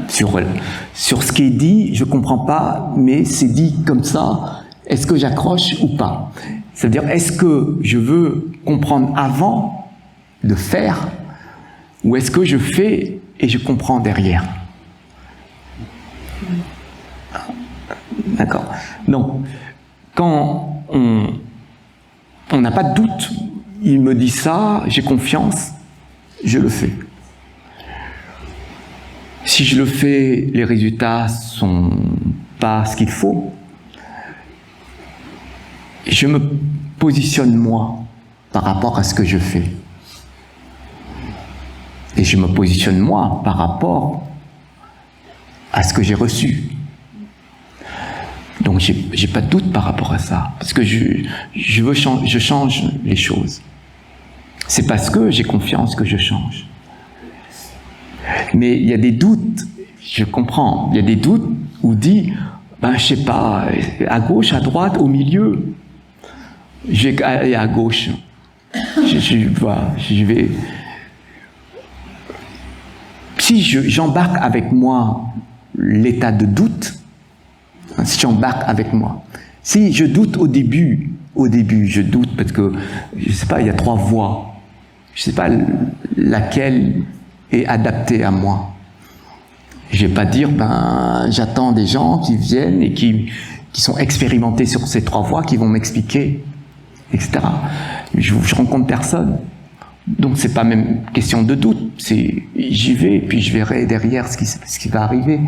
Sur ce qui est dit, je ne comprends pas, mais c'est dit comme ça, est-ce que j'accroche ou pas? C'est-à-dire, est-ce que je veux comprendre avant de faire, ou est-ce que je fais et je comprends derrière? D'accord. Donc, quand on n'a pas de doute, il me dit ça, j'ai confiance, je le fais. Si Si je le fais, les résultats sont pas ce qu'il faut. Je me positionne moi par rapport à ce que je fais. Et je me positionne moi par rapport à ce que j'ai reçu. Donc j'ai pas de doute par rapport à ça, parce que je change les choses. C'est parce que j'ai confiance que je change. Mais il y a des doutes, je comprends, il y a des doutes où dit, je sais pas, à gauche, à droite, au milieu, je vais aller à gauche. Je vais. Si j'embarque avec moi l'état de doute, si j'embarque avec moi, si je doute au début, je doute parce que, je sais pas, il y a 3 voies, je sais pas laquelle est adaptée à moi. Je vais pas dire, j'attends des gens qui viennent et qui sont expérimentés sur ces 3 voies, qui vont m'expliquer, etc. Je rencontre personne. Donc c'est pas même question de doute, c'est j'y vais et puis je verrai derrière ce qui va arriver.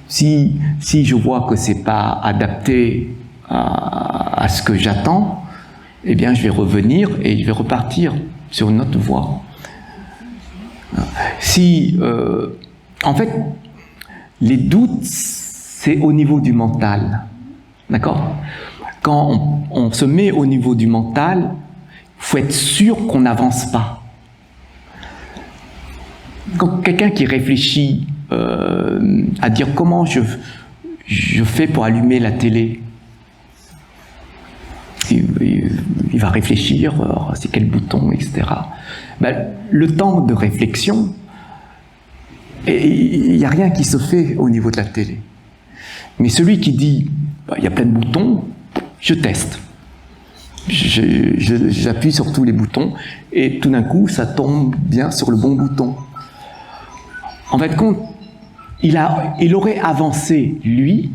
Si je vois que c'est pas adapté à ce que j'attends, eh bien je vais revenir et je vais repartir sur une autre voie. En fait, les doutes, c'est au niveau du mental, d'accord ? Quand on se met au niveau du mental, il faut être sûr qu'on n'avance pas. Quand quelqu'un qui réfléchit à dire comment je fais pour allumer la télé, il va réfléchir, c'est quel bouton, etc. Le temps de réflexion, il n'y a rien qui se fait au niveau de la télé. Mais celui qui dit, il y a plein de boutons, je teste. J'appuie sur tous les boutons et tout d'un coup, ça tombe bien sur le bon bouton. En fait, il aurait avancé, lui,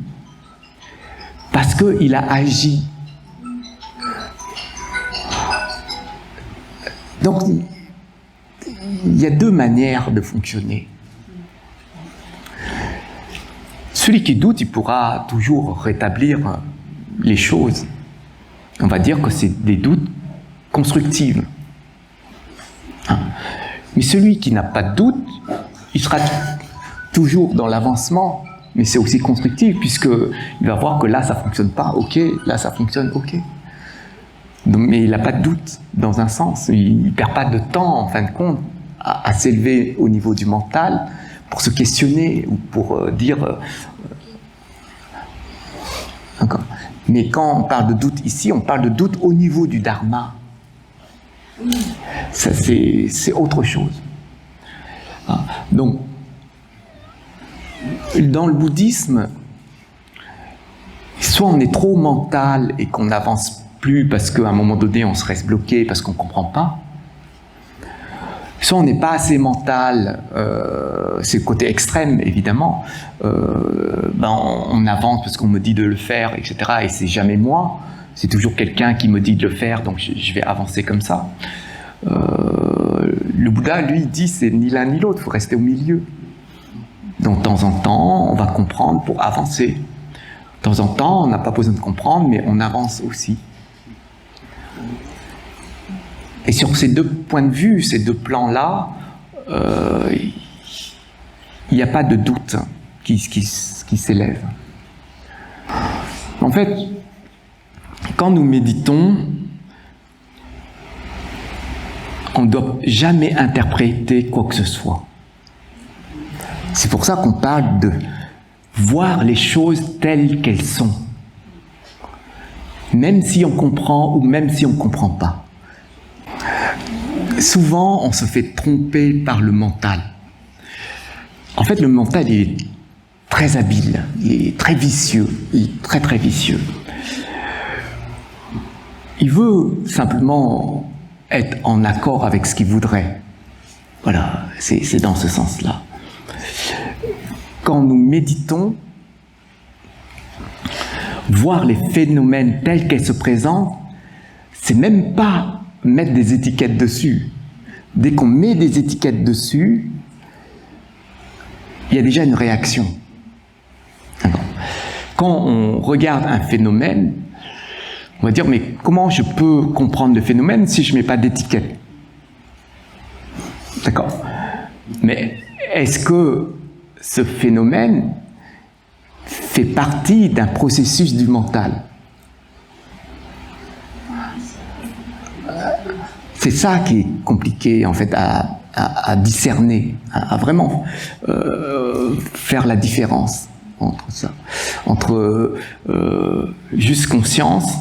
parce qu'il a agi. Donc, il y a 2 manières de fonctionner. Celui qui doute, il pourra toujours rétablir les choses. On va dire que c'est des doutes constructifs. Mais celui qui n'a pas de doute, il sera toujours dans l'avancement, mais c'est aussi constructif, puisqu'il va voir que là, ça ne fonctionne pas, ok, là, ça fonctionne, ok. Donc, mais il n'a pas de doute, dans un sens. Il ne perd pas de temps, en fin de compte, à s'élever au niveau du mental pour se questionner ou pour dire... Encore. Mais quand on parle de doute ici, on parle de doute au niveau du dharma. Ça, c'est autre chose. Donc, dans le bouddhisme, soit on est trop mental et qu'on n'avance plus parce qu'à un moment donné, on se reste bloqué parce qu'on ne comprend pas, soit on n'est pas assez mental, c'est le côté extrême évidemment, on avance parce qu'on me dit de le faire, etc. Et c'est jamais moi, c'est toujours quelqu'un qui me dit de le faire, donc je vais avancer comme ça. Le Bouddha, lui, dit c'est ni l'un ni l'autre, il faut rester au milieu. Donc de temps en temps, on va comprendre pour avancer. De temps en temps, on n'a pas besoin de comprendre, mais on avance aussi. Et sur ces 2 points de vue, ces 2 plans-là, il n'y a pas de doute qui s'élève. En fait, quand nous méditons, on ne doit jamais interpréter quoi que ce soit. C'est pour ça qu'on parle de voir les choses telles qu'elles sont. Même si on comprend ou même si on ne comprend pas. Souvent, on se fait tromper par le mental. En fait, le mental est très habile, il est très vicieux, il est très très vicieux. Il veut simplement être en accord avec ce qu'il voudrait. Voilà, c'est dans ce sens-là. Quand nous méditons, voir les phénomènes tels qu'ils se présentent, c'est même pas mettre des étiquettes dessus. Dès qu'on met des étiquettes dessus, il y a déjà une réaction. D'accord. Quand on regarde un phénomène, on va dire, mais comment je peux comprendre le phénomène si je ne mets pas d'étiquette? D'accord. Mais est-ce que ce phénomène fait partie d'un processus du mental? C'est ça qui est compliqué en fait à discerner, à vraiment faire la différence entre ça, entre juste conscience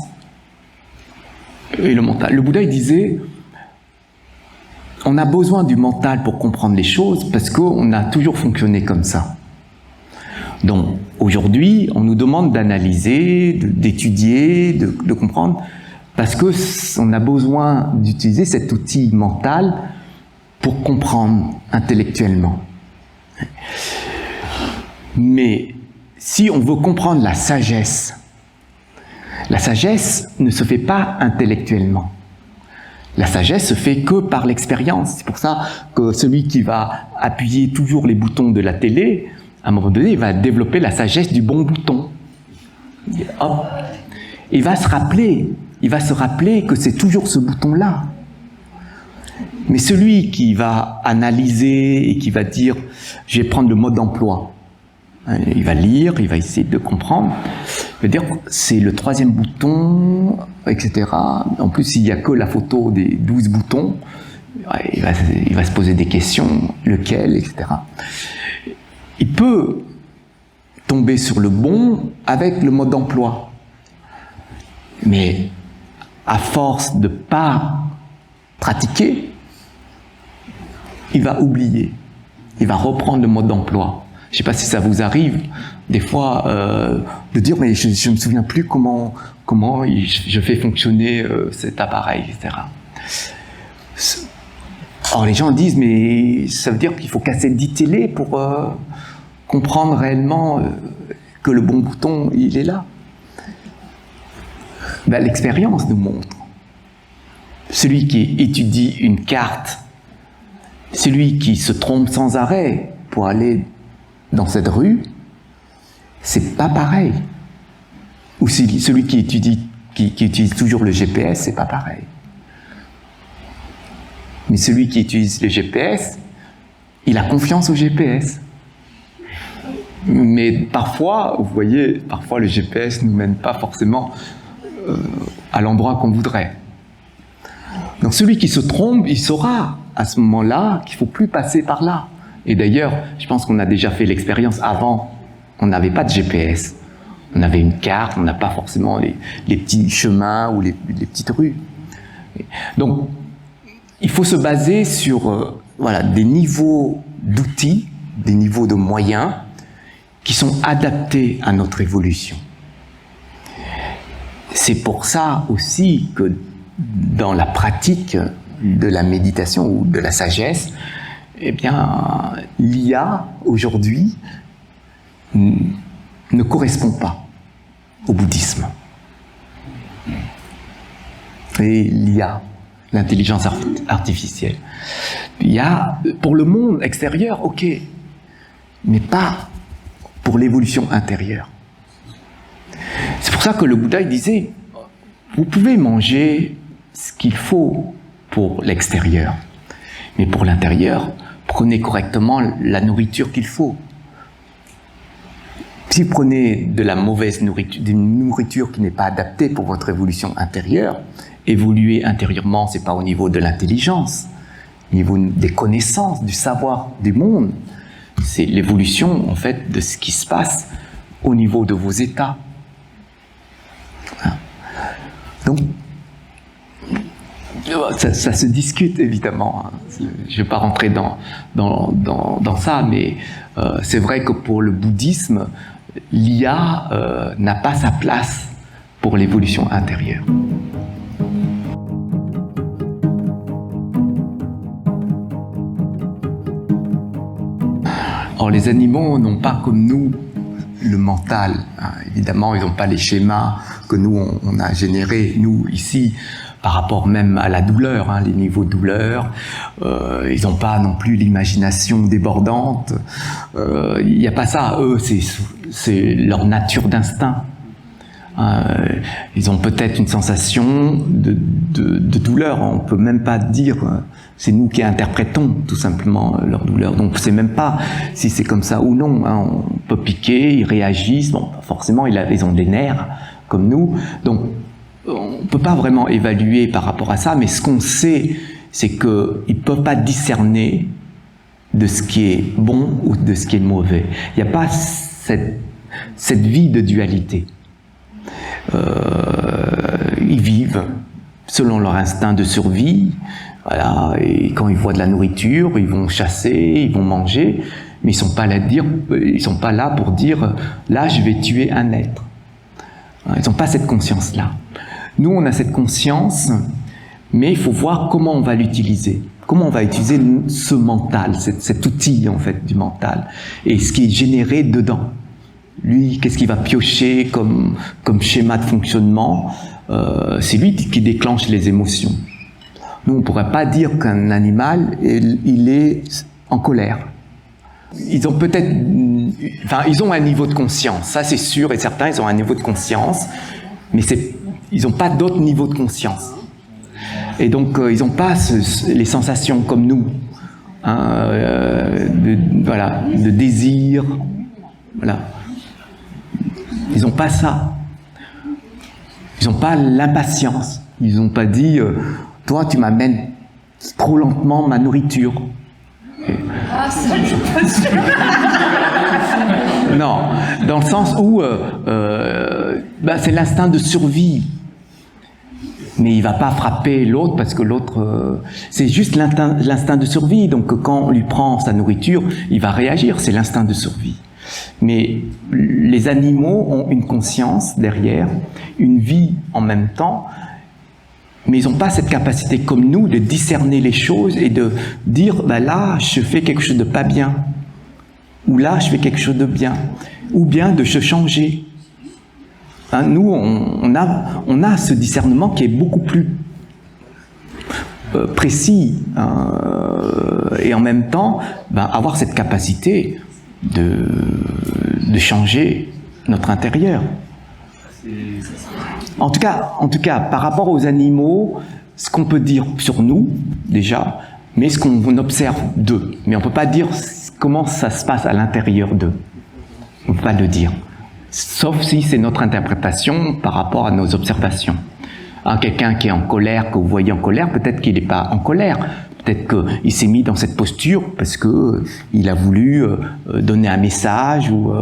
et le mental. Le Bouddha il disait, on a besoin du mental pour comprendre les choses parce qu'on a toujours fonctionné comme ça. Donc aujourd'hui, on nous demande d'analyser, d'étudier, de comprendre, parce qu'on a besoin d'utiliser cet outil mental pour comprendre intellectuellement. Mais si on veut comprendre la sagesse ne se fait pas intellectuellement. La sagesse se fait que par l'expérience. C'est pour ça que celui qui va appuyer toujours les boutons de la télé, à un moment donné, il va développer la sagesse du bon bouton. Hop. Il va se rappeler que c'est toujours ce bouton-là. Mais celui qui va analyser et qui va dire « je vais prendre le mode d'emploi », il va lire, il va essayer de comprendre, il va dire « c'est le 3e bouton », etc. En plus, il n'y a que la photo des 12 boutons, il va se poser des questions, lequel, etc. Il peut tomber sur le bon avec le mode d'emploi. Mais à force de ne pas pratiquer, il va oublier. Il va reprendre le mode d'emploi. Je ne sais pas si ça vous arrive, des fois, de dire « mais je ne me souviens plus comment je fais fonctionner cet appareil, etc. » Alors les gens disent « mais ça veut dire qu'il faut casser 10 télés pour comprendre réellement que le bon bouton, il est là. » Ben, l'expérience nous montre. Celui qui étudie une carte, celui qui se trompe sans arrêt pour aller dans cette rue, c'est pas pareil. Ou celui qui utilise toujours le GPS, c'est pas pareil. Mais celui qui utilise le GPS, il a confiance au GPS. Mais parfois, vous voyez, parfois le GPS ne nous mène pas forcément à l'endroit qu'on voudrait. Donc celui qui se trompe, il saura à ce moment-là qu'il ne faut plus passer par là. Et d'ailleurs, je pense qu'on a déjà fait l'expérience avant. On n'avait pas de GPS. On avait une carte, on n'a pas forcément les petits chemins ou les petites rues. Donc, il faut se baser sur voilà, des niveaux d'outils, des niveaux de moyens qui sont adaptés à notre évolution. C'est pour ça aussi que dans la pratique de la méditation ou de la sagesse, eh bien, l'IA aujourd'hui ne correspond pas au bouddhisme. Et l'IA, l'intelligence artificielle, il y a pour le monde extérieur, ok, mais pas pour l'évolution intérieure. C'est pour ça que le Bouddha il disait, vous pouvez manger ce qu'il faut pour l'extérieur, mais pour l'intérieur, prenez correctement la nourriture qu'il faut. Si vous prenez de la mauvaise nourriture, d'une nourriture qui n'est pas adaptée pour votre évolution intérieure, évoluer intérieurement, c'est pas au niveau de l'intelligence, au niveau des connaissances, du savoir du monde, c'est l'évolution en fait de ce qui se passe au niveau de vos états. Donc, ça se discute évidemment. Je ne vais pas rentrer dans ça, mais c'est vrai que pour le bouddhisme, l'IA n'a pas sa place pour l'évolution intérieure. Or, les animaux n'ont pas comme nous le mental. Évidemment, ils n'ont pas les schémas que nous, on a générés. Nous, ici, par rapport même à la douleur, hein, les niveaux de douleur. Ils n'ont pas non plus l'imagination débordante. Il n'y a pas ça. Eux, c'est leur nature d'instinct. Ils ont peut-être une sensation de douleur. On peut même pas dire, c'est nous qui interprétons tout simplement leur douleur. Donc on sait même pas si c'est comme ça ou non. Hein. On peut piquer, ils réagissent. Bon, forcément, ils ont des nerfs comme nous. Donc on peut pas vraiment évaluer par rapport à ça. Mais ce qu'on sait, c'est qu'ils peuvent pas discerner de ce qui est bon ou de ce qui est mauvais. Il n'y a pas cette vie de dualité. Ils vivent selon leur instinct de survie, voilà, et quand ils voient de la nourriture, ils vont chasser, ils vont manger, mais ils sont pas là pour dire là je vais tuer un être. Ils n'ont pas cette conscience-là. Nous, on a cette conscience, mais il faut voir comment on va l'utiliser. Comment on va utiliser ce mental, cet outil en fait du mental, et ce qui est généré dedans. Lui, qu'est-ce qu'il va piocher comme schéma de fonctionnement? C'est lui qui déclenche les émotions. Nous, on ne pourrait pas dire qu'un animal, il est en colère. Ils ont peut-être... Enfin, ils ont un niveau de conscience, ça c'est sûr et certain, ils ont un niveau de conscience, mais ils n'ont pas d'autre niveau de conscience. Et donc, ils n'ont pas les sensations comme nous, hein, de désir, voilà. Ils n'ont pas ça. Ils n'ont pas l'impatience. Ils n'ont pas dit toi, tu m'amènes trop lentement ma nourriture. Ah, ça, je suis pas sûre. Non, dans le sens où c'est l'instinct de survie. Mais il ne va pas frapper l'autre parce que l'autre... c'est juste l'instinct de survie. Donc quand on lui prend sa nourriture, il va réagir. C'est l'instinct de survie. Mais les animaux ont une conscience derrière, une vie en même temps, mais ils n'ont pas cette capacité comme nous de discerner les choses et de dire là je fais quelque chose de pas bien, ou là je fais quelque chose de bien, ou bien de se changer. Hein, nous on a ce discernement qui est beaucoup plus précis, hein, et en même temps avoir cette capacité de changer notre intérieur. En tout cas, par rapport aux animaux, ce qu'on peut dire sur nous, déjà, mais ce qu'on observe d'eux. Mais on ne peut pas dire comment ça se passe à l'intérieur d'eux. On ne peut pas le dire. Sauf si c'est notre interprétation par rapport à nos observations. Quelqu'un qui est en colère, que vous voyez en colère, peut-être qu'il n'est pas en colère. Peut-être qu'il s'est mis dans cette posture parce qu'il a voulu donner un message ou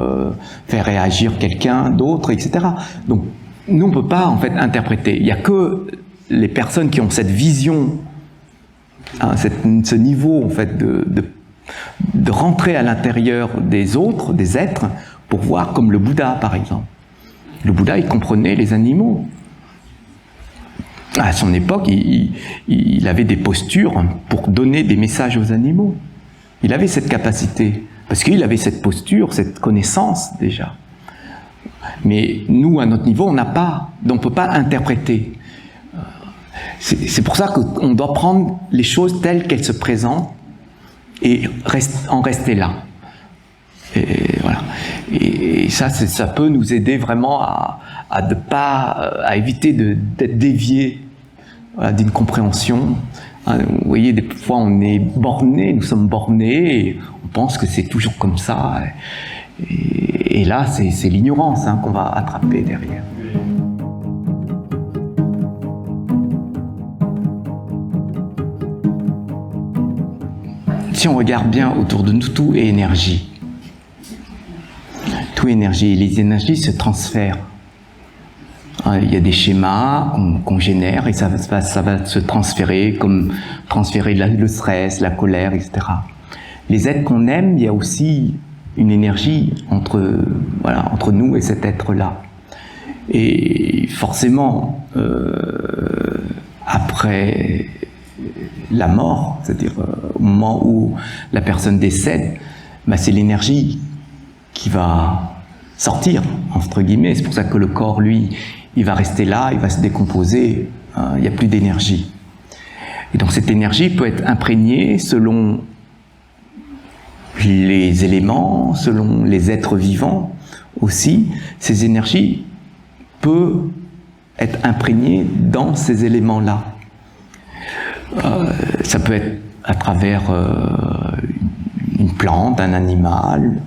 faire réagir quelqu'un d'autre, etc. Donc, nous, on ne peut pas en fait interpréter. Il n'y a que les personnes qui ont cette vision, hein, ce niveau en fait de rentrer à l'intérieur des autres, des êtres, pour voir comme le Bouddha, par exemple. Le Bouddha, il comprenait les animaux. À son époque, il avait des postures pour donner des messages aux animaux. Il avait cette capacité, parce qu'il avait cette posture, cette connaissance déjà. Mais nous, à notre niveau, on n'a pas, donc on ne peut pas interpréter. C'est pour ça qu'on doit prendre les choses telles qu'elles se présentent et en rester là. Et voilà. Et ça peut nous aider vraiment à éviter d'être dévié, voilà, d'une compréhension. Vous voyez, des fois on est borné, nous sommes bornés, et on pense que c'est toujours comme ça. Et là, c'est l'ignorance qu'on va attraper derrière. Si on regarde bien autour de nous, tout est énergie. Tout est énergie. Et les énergies se transfèrent. Il y a des schémas qu'on génère et ça va se transférer, comme transférer le stress, la colère, etc. Les êtres qu'on aime, il y a aussi une énergie entre nous et cet être-là. Et forcément, après la mort, c'est-à-dire au moment où la personne décède, c'est l'énergie qui va sortir, entre guillemets. C'est pour ça que le corps, lui, il va rester là, il va se décomposer il n'y a plus d'énergie. Et donc cette énergie peut être imprégnée selon les éléments, selon les êtres vivants aussi. Ces énergies peuvent être imprégnées dans ces éléments-là. Ça peut être à travers une plante, un animal,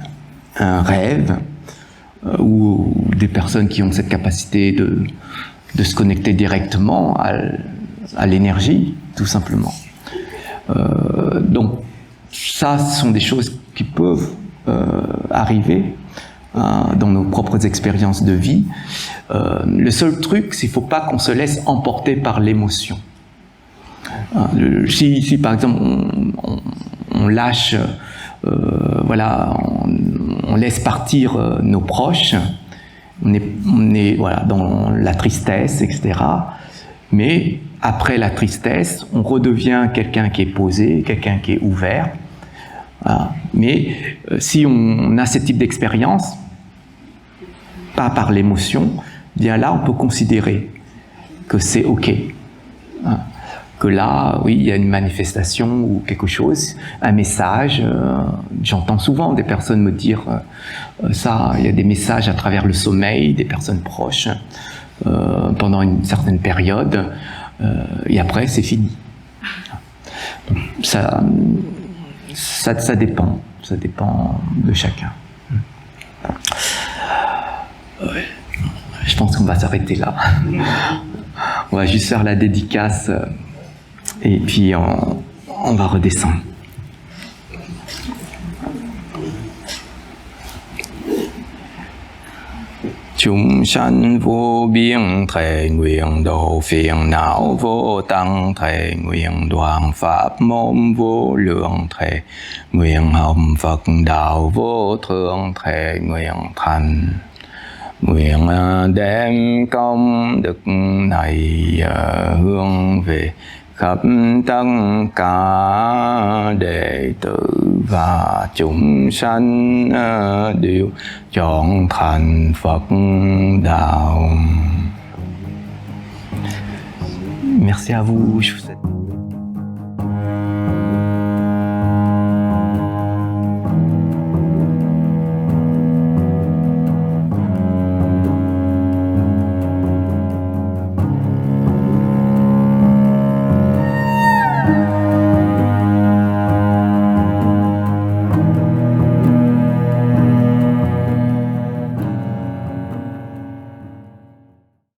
un rêve, ou des personnes qui ont cette capacité de se connecter directement à l'énergie, tout simplement. Donc ça, ce sont des choses qui peuvent arriver dans nos propres expériences de vie. Le seul truc, c'est qu'il ne faut pas qu'on se laisse emporter par l'émotion. Si par exemple on lâche, voilà, on laisse partir nos proches, on est voilà, dans la tristesse, etc. Mais après la tristesse, on redevient quelqu'un qui est posé, quelqu'un qui est ouvert. Voilà. Mais si on a ce type d'expérience, pas par l'émotion, bien là on peut considérer que c'est OK. Hein. Que là, oui, il y a une manifestation ou quelque chose, un message. J'entends souvent des personnes me dire ça, il y a des messages à travers le sommeil, des personnes proches, pendant une certaine période, et après, c'est fini. Donc, ça dépend de chacun. Je pense qu'on va s'arrêter là. On va juste faire la dédicace. Et puis on va redescendre. Chúng sanh vô biên thệ nguyện độ phiền não vô tăng thệ nguyện đoạn pháp môn vô lượng thệ nguyện học Phật đạo vô thượng thệ nguyện thành. Nguyện đem công đức này hướng về khắp tất cả đệ tử và chúng sanh đều chọn thành Phật đạo. Merci à vous. Je vous souhaite...